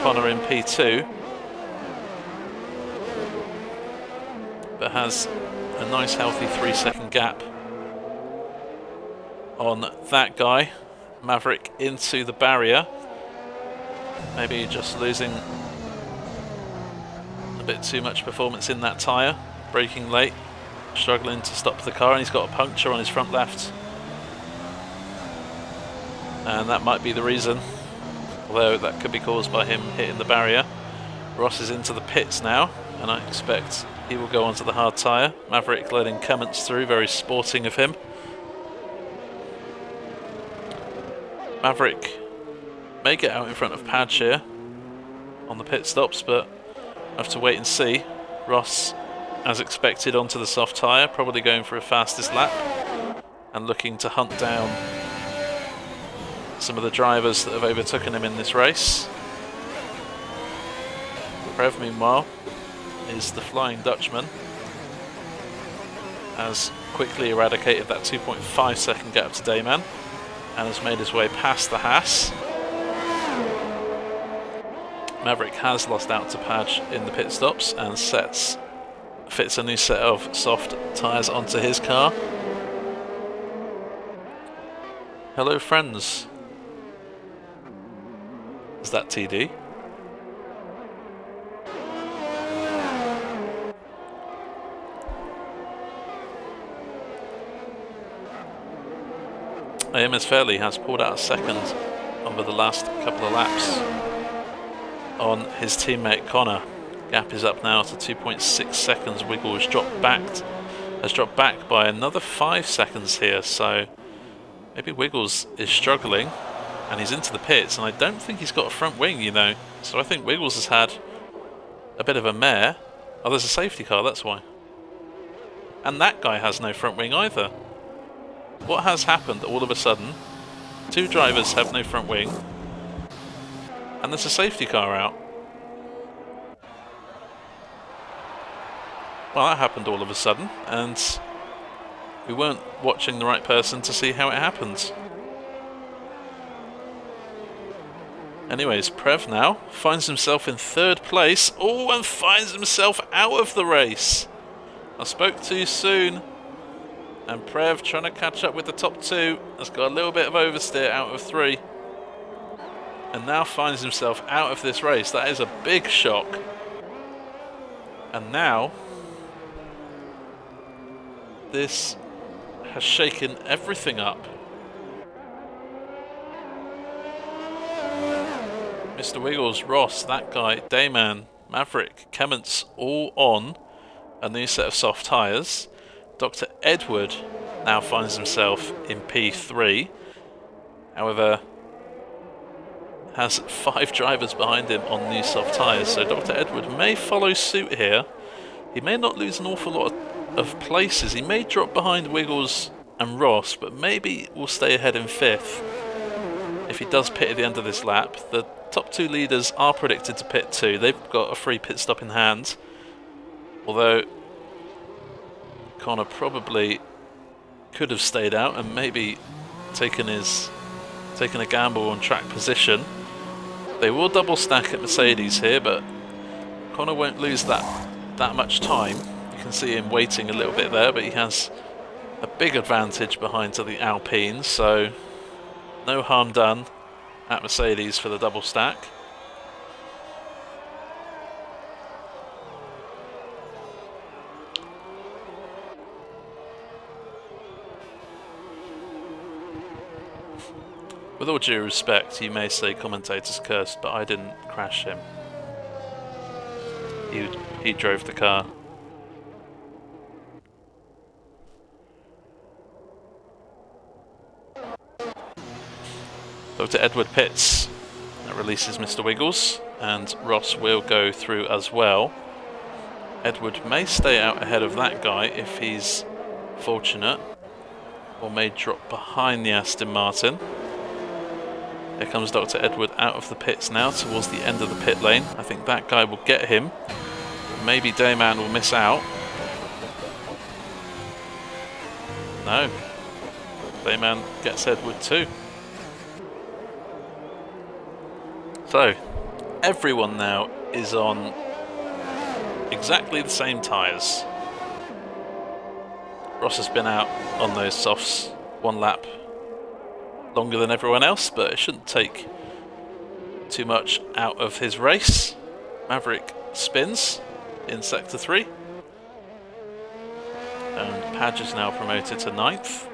Connor in P2, but has a nice healthy 3-second gap on that guy. Maverick into the barrier, maybe just losing a bit too much performance in that tyre, braking late, struggling to stop the car, and he's got a puncture on his front left. And that might be the reason, although that could be caused by him hitting the barrier. Ross is into the pits now, and I expect he will go onto the hard tyre. Maverick letting Cummins through, very sporting of him. Maverick may get out in front of Padge here on the pit stops, but I have to wait and see. Ross, as expected, onto the soft tyre, probably going for a fastest lap and looking to hunt down some of the drivers that have overtaken him in this race. Prev, meanwhile, is the Flying Dutchman. Has quickly eradicated that 2.5 second gap to Dayman and has made his way past the Haas. Maverick has lost out to Padge in the pit stops and fits a new set of soft tyres onto his car. Hello friends. Is that TD? AMS Fairley has pulled out a second over the last couple of laps on his teammate Connor. Gap is up now to 2.6 seconds. Wiggle has dropped back by another 5 seconds here, so maybe Wiggles is struggling and he's into the pits, and I don't think he's got a front wing, you know, so I think Wiggles has had a bit of a mare. Oh, there's a safety car, that's why. And that guy has no front wing either. What has happened all of a sudden? 2 drivers have no front wing and there's a safety car out. Well, that happened all of a sudden, and we weren't watching the right person to see how it happened. Anyways, Prev now finds himself in 3rd place. Oh, and finds himself out of the race. I spoke too soon. And Prev, trying to catch up with the top 2, has got a little bit of oversteer out of 3. And now finds himself out of this race. That is a big shock. And now this has shaken everything up. Mr. Wiggles, Ross, that guy, Dayman, Maverick, Kemments, all on a new set of soft tyres. Dr. Edward now finds himself in P3. However, has 5 drivers behind him on new soft tyres, so Dr. Edward may follow suit here. He may not lose an awful lot of places. He may drop behind Wiggles and Ross, but maybe will stay ahead in 5th if he does pit at the end of this lap. The top 2 leaders are predicted to pit too. They've got a free pit stop in hand, although Connor probably could have stayed out and maybe taken a gamble on track position. They will double stack at Mercedes here, but Connor won't lose that much time. You can see him waiting a little bit there, but he has a big advantage behind to the Alpine, so no harm done at Mercedes for the double stack. With all due respect, you may say commentator's cursed, but I didn't crash him. He drove the car. Dr. Edward pits. That releases Mr. Wiggles, and Ross will go through as well. Edward may stay out ahead of that guy if he's fortunate, or may drop behind the Aston Martin. Here comes Dr. Edward out of the pits now towards the end of the pit lane. I think that guy will get him. Maybe Dayman will miss out. No. Dayman gets Edward too. So, everyone now is on exactly the same tyres. Ross has been out on those softs 1 lap longer than everyone else, but it shouldn't take too much out of his race. Maverick spins in sector 3, and Padge is now promoted to 9th.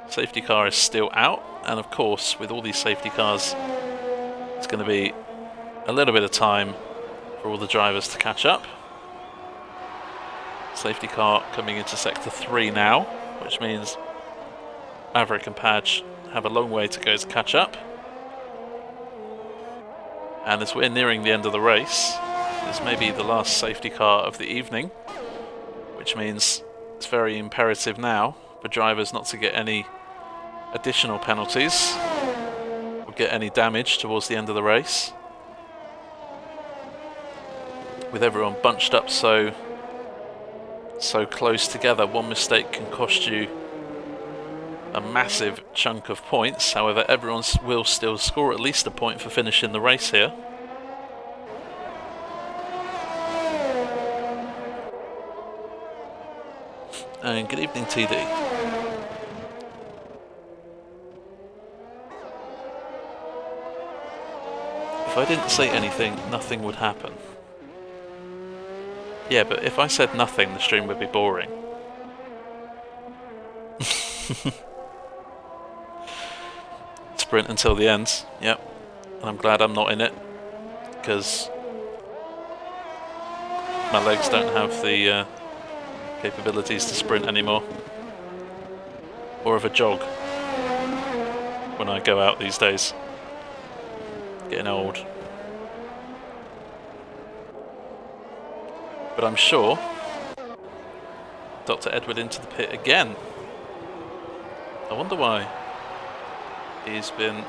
Safety car is still out, and of course with all these safety cars it's going to be a little bit of time for all the drivers to catch up. Safety car coming into sector 3 now, which means Maverick and Padge have a long way to go to catch up. And as we're nearing the end of the race, this may be the last safety car of the evening, which means it's very imperative now for drivers not to get any additional penalties or get any damage towards the end of the race. With everyone bunched up so close together, one mistake can cost you a massive chunk of points. However, everyone will still score at least a point for finishing the race here. And good evening, TD. If I didn't say anything, nothing would happen. Yeah, but if I said nothing, the stream would be boring. Sprint until the end, yep. And I'm glad I'm not in it, because My legs don't have the capabilities to sprint anymore, or of a jog when I go out these days. Getting old. But I'm sure Dr. Edward into the pit again. I wonder why he's been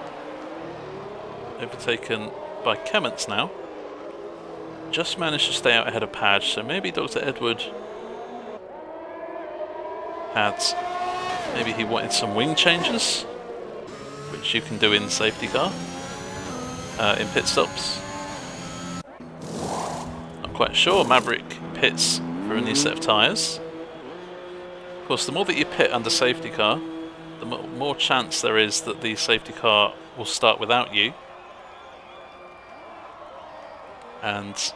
overtaken by Kemmets now. Just managed to stay out ahead of Padge, so maybe Dr. Edward maybe he wanted some wing changes, which you can do in safety car, in pit stops. Not quite sure. Maverick pits for a new set of tyres. Of course, the more that you pit under safety car, the more chance there is that the safety car will start without you, and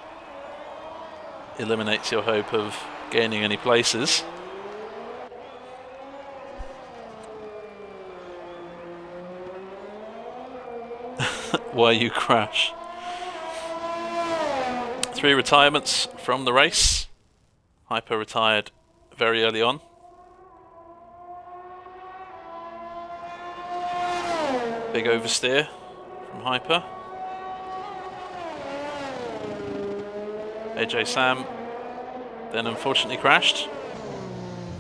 eliminates your hope of gaining any places. Why you crash. 3 retirements from the race. Hyper retired very early on. Big oversteer from Hyper. AJ Sam then unfortunately crashed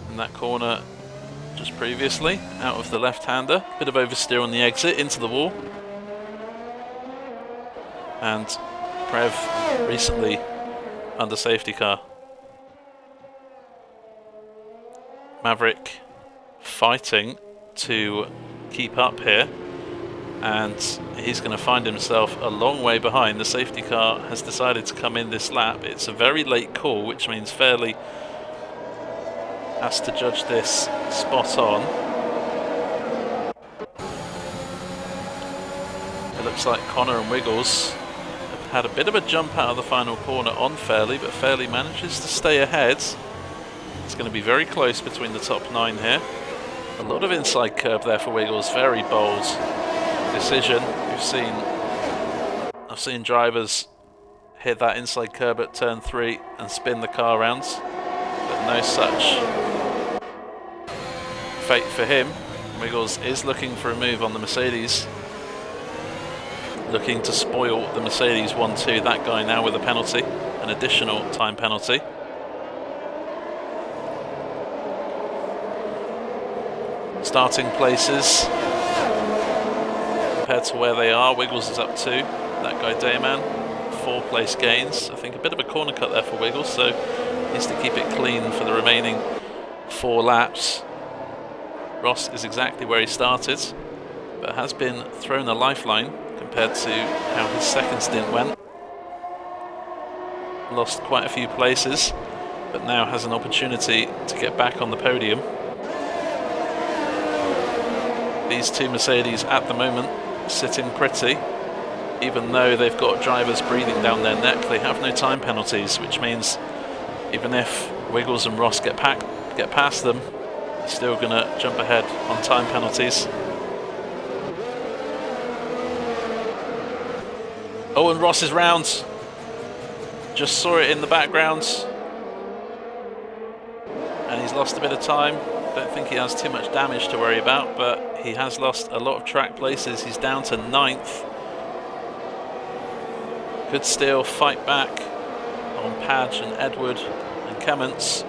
in that corner just previously, out of the left-hander. Bit of oversteer on the exit into the wall. And Prev recently under safety car. Maverick fighting to keep up here, and he's going to find himself a long way behind. The safety car has decided to come in this lap. It's a very late call, which means Fairley has to judge this spot on. It looks like Connor and Wiggles have had a bit of a jump out of the final corner on Fairley, but Fairley manages to stay ahead. It's going to be very close between the top 9 here. A lot of inside curb there for Wiggles. Very bold decision. I've seen drivers hit that inside curb at turn 3 and spin the car around, but no such fate for him. Wiggles is looking for a move on the Mercedes, looking to spoil the Mercedes 1-2. That guy now with a penalty, an additional time penalty. Starting places compared to where they are, Wiggles is up 2. That guy Dayman, 4 place gains. I think a bit of a corner cut there for Wiggles, so needs to keep it clean for the remaining 4 laps. Ross is exactly where he started, but has been thrown a lifeline compared to how his second stint went. Lost quite a few places, but now has an opportunity to get back on the podium. These 2 Mercedes at the moment sitting pretty, even though they've got drivers breathing down their neck. They have no time penalties, which means even if Wiggles and Ross get past them, they're still going to jump ahead on time penalties. Oh, and Ross is round. Just saw it in the background, and he's lost a bit of time. Don't think he has too much damage to worry about, but he has lost a lot of track places. He's down to 9th. Could still fight back on Padge and Edward and Kemmets.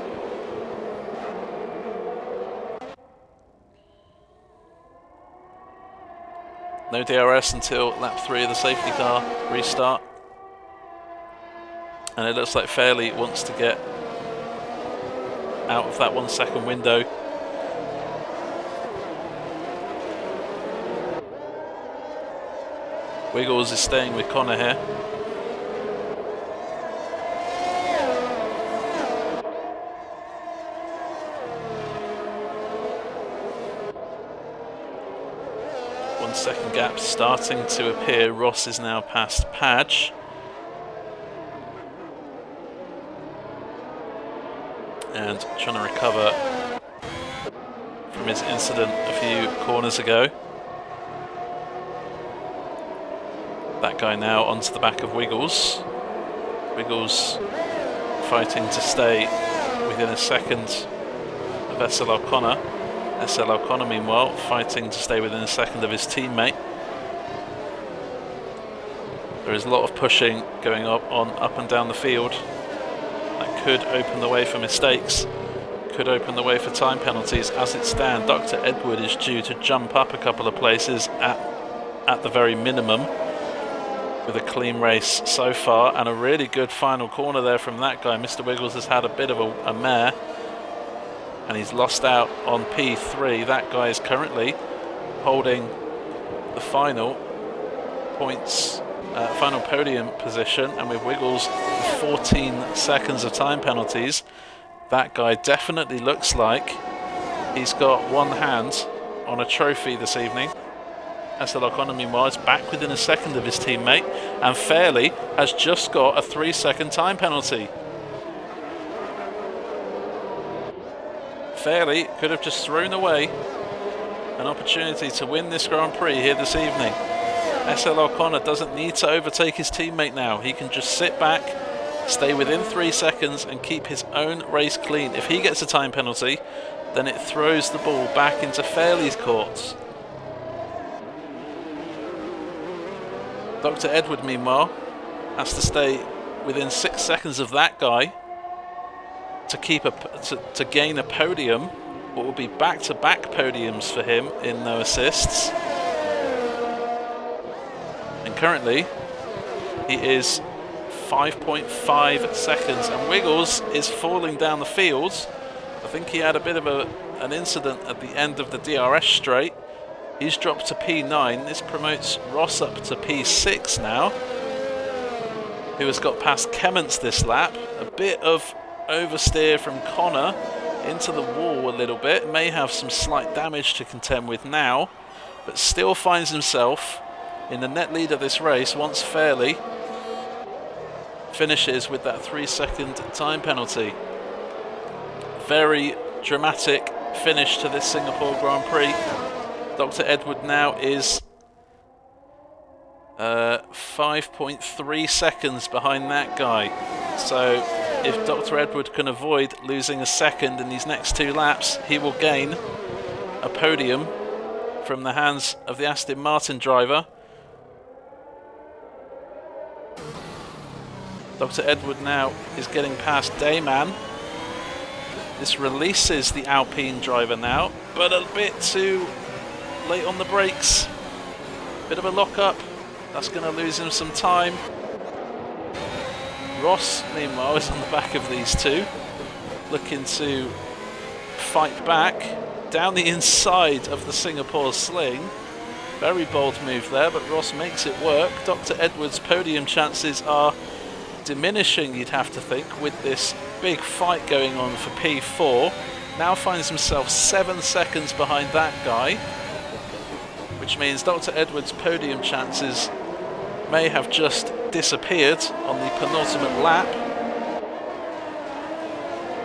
No DRS until lap 3 of the safety car restart. And it looks like Fairley wants to get out of that 1 second window. Wiggles is staying with Connor here. One second gap starting to appear. Ross is now past Padge. And trying to recover from his incident a few corners ago. That guy now onto the back of Wiggles. Wiggles fighting to stay within a second of SL O'Connor. SL O'Connor, meanwhile, fighting to stay within a second of his teammate. There is a lot of pushing going on up and down the field. That could open the way for mistakes, could open the way for time penalties. As it stands, Dr. Edward is due to jump up a couple of places at the very minimum, with a clean race so far, and a really good final corner there from that guy. Mr. Wiggles has had a bit of a mare, and he's lost out on P3. That guy is currently holding the final points, final podium position, and with Wiggles 14 seconds of time penalties, that guy definitely looks like he's got one hand on a trophy this evening. SL O'Connor, meanwhile, is back within a second of his teammate, and Fairley has just got a 3-second time penalty. Fairley could have just thrown away an opportunity to win this Grand Prix here this evening. SL O'Connor doesn't need to overtake his teammate now. He can just sit back, stay within 3 seconds, and keep his own race clean. If he gets a time penalty, then it throws the ball back into Fairley's courts. Dr. Edward, meanwhile, has to stay within 6 seconds of that guy to keep to gain a podium. What will be back-to-back podiums for him in no assists. And currently, he is 5.5 seconds, and Wiggles is falling down the field. I think he had a bit of an incident at the end of the DRS straight. He's dropped to P9. This promotes Ross up to P6 now, who has got past Kemments this lap. A bit of oversteer from Connor into the wall a little bit. May have some slight damage to contend with now, but still finds himself in the net lead of this race once Fairley finishes with that 3-second time penalty. Very dramatic finish to this Singapore Grand Prix. Dr. Edward now is 5.3 seconds behind that guy. So if Dr. Edward can avoid losing a second in these next 2 laps, he will gain a podium from the hands of the Aston Martin driver. Dr. Edward now is getting past Dayman. This releases the Alpine driver now, but a bit too late on the brakes. Bit of a lock-up. That's going to lose him some time. Ross, meanwhile, is on the back of these two, looking to fight back down the inside of the Singapore sling. Very bold move there, but Ross makes it work. Dr. Edwards' podium chances are diminishing, you'd have to think, with this big fight going on for P4. Now finds himself 7 seconds behind that guy, which means Dr. Edwards' podium chances may have just disappeared on the penultimate lap.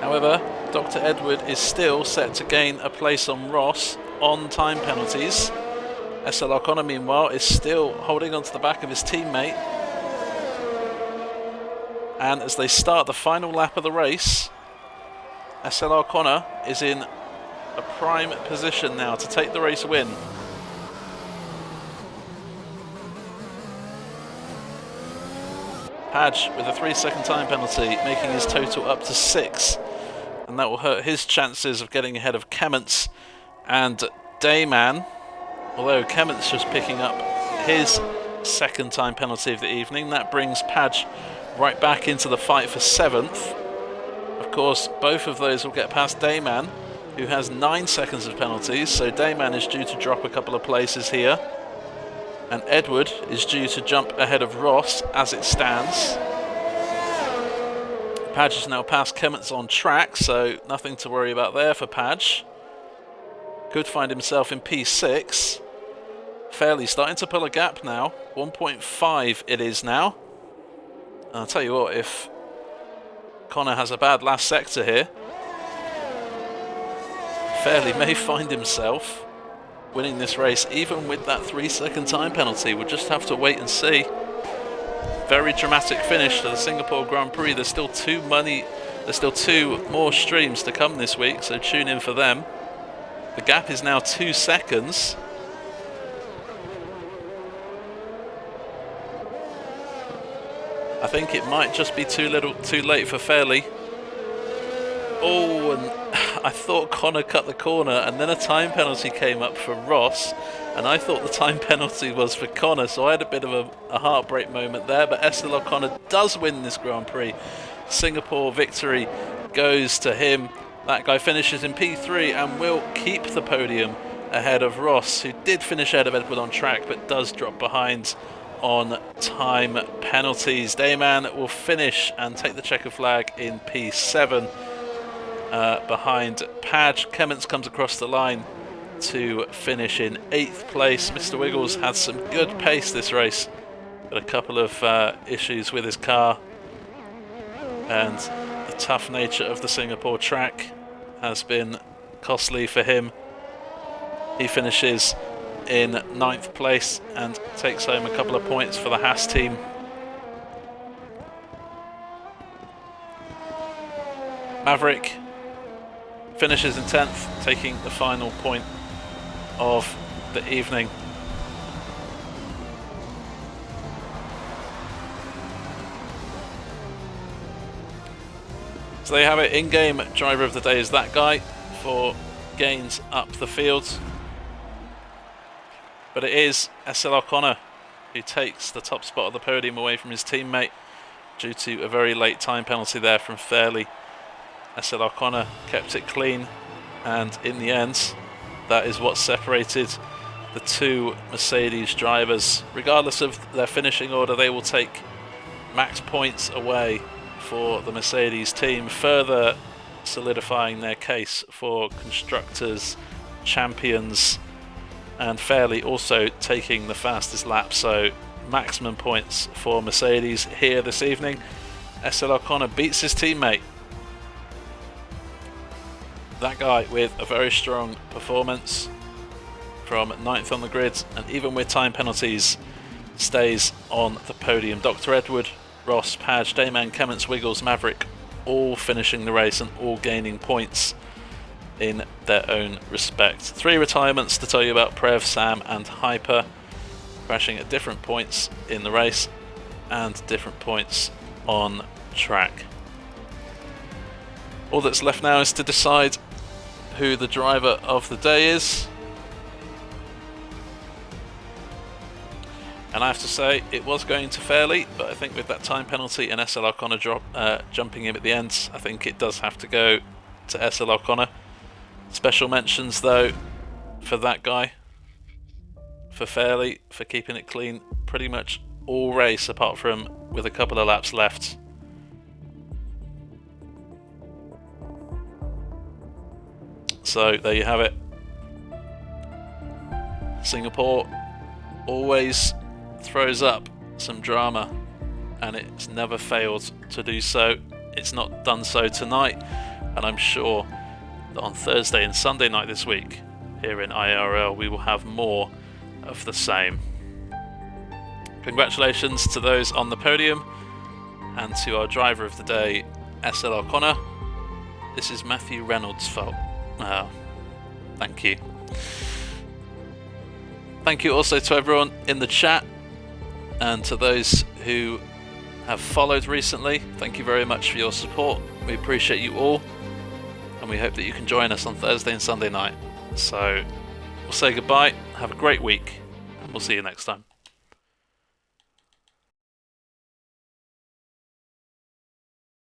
However, Dr. Edward is still set to gain a place on Ross on time penalties. SL O'Connor, meanwhile, is still holding onto the back of his teammate. And as they start the final lap of the race, SL O'Connor is in a prime position now to take the race win. Padge with a 3-second time penalty, making his total up to 6. And that will hurt his chances of getting ahead of Kemments and Dayman. Although Kemments just picking up his 2nd time penalty of the evening. That brings Padge right back into the fight for 7th. Of course, both of those will get past Dayman, who has 9 seconds of penalties. So Dayman is due to drop a couple of places here. And Edward is due to jump ahead of Ross as it stands. Padge is now past Kemments on track, so nothing to worry about there for Padge. Could find himself in P6. Fairly starting to pull a gap now. 1.5 it is now. And I'll tell you what, if Connor has a bad last sector here, Fairley may find himself winning this race, even with that 3-second time penalty. We'll just have to wait and see. very dramatic finish to the Singapore Grand Prix. There's still two more streams to come this week, so tune in for them. The gap is now 2 seconds. I think it might just be too late for Fairley. Oh, and I thought Connor cut the corner, and then a time penalty came up for Ross, and I thought the time penalty was for Connor, so I had a bit of a heartbreak moment there. But Estelle O'Connor does win this Grand Prix. Singapore victory goes to him. That guy finishes in P3 and will keep the podium ahead of Ross, who did finish ahead of Edward on track but does drop behind on time penalties. Dayman will finish and take the checker flag in P7 behind Padge. Clements comes across the line to finish in 8th place. Mr. Wiggles had some good pace this race, but a couple of issues with his car, and the tough nature of the Singapore track has been costly for him. He finishes in 9th place and takes home a couple of points for the Haas team. Maverick finishes in 10th, taking the final point of the evening. So there you have it. In-game driver of the day is that guy for gains up the field. But it is Estelle O'Connor who takes the top spot of the podium away from his teammate due to a very late time penalty there from Fairley. Estelle O'Connor kept it clean, and in the end, that is what separated the two Mercedes drivers. Regardless of their finishing order, they will take max points away for the Mercedes team, further solidifying their case for Constructors' Champions, and Fairley also taking the fastest lap, so maximum points for Mercedes here this evening. Estelle O'Connor beats his teammate. That guy with a very strong performance from 9th on the grid, and even with time penalties stays on the podium. Dr. Edward, Ross, Padge, Dayman, Clements, Wiggles, Maverick, all finishing the race and all gaining points in their own respect. 3 retirements to tell you about: Prev, Sam and Hyper, crashing at different points in the race and different points on track. All that's left now is to decide who the driver of the day is. And I have to say, it was going to Fairley, but I think with that time penalty and Estelle O'Connor jumping in at the end, I think it does have to go to Estelle O'Connor. Special mentions though for that guy, for Fairley, for keeping it clean pretty much all race apart from with a couple of laps left. So there you have it. Singapore always throws up some drama, and it's never failed to do so. It's not done so tonight, and I'm sure that on Thursday and Sunday night this week here in IIRL we will have more of the same. Congratulations to those on the podium and to our driver of the day, Estelle O'Connor. This is Matthew Reynolds' fault. Oh, thank you. Thank you also to everyone in the chat, and to those who have followed recently. Thank you very much for your support. We appreciate you all, and we hope that you can join us on Thursday and Sunday night. So we'll say goodbye, have a great week, and we'll see you next time.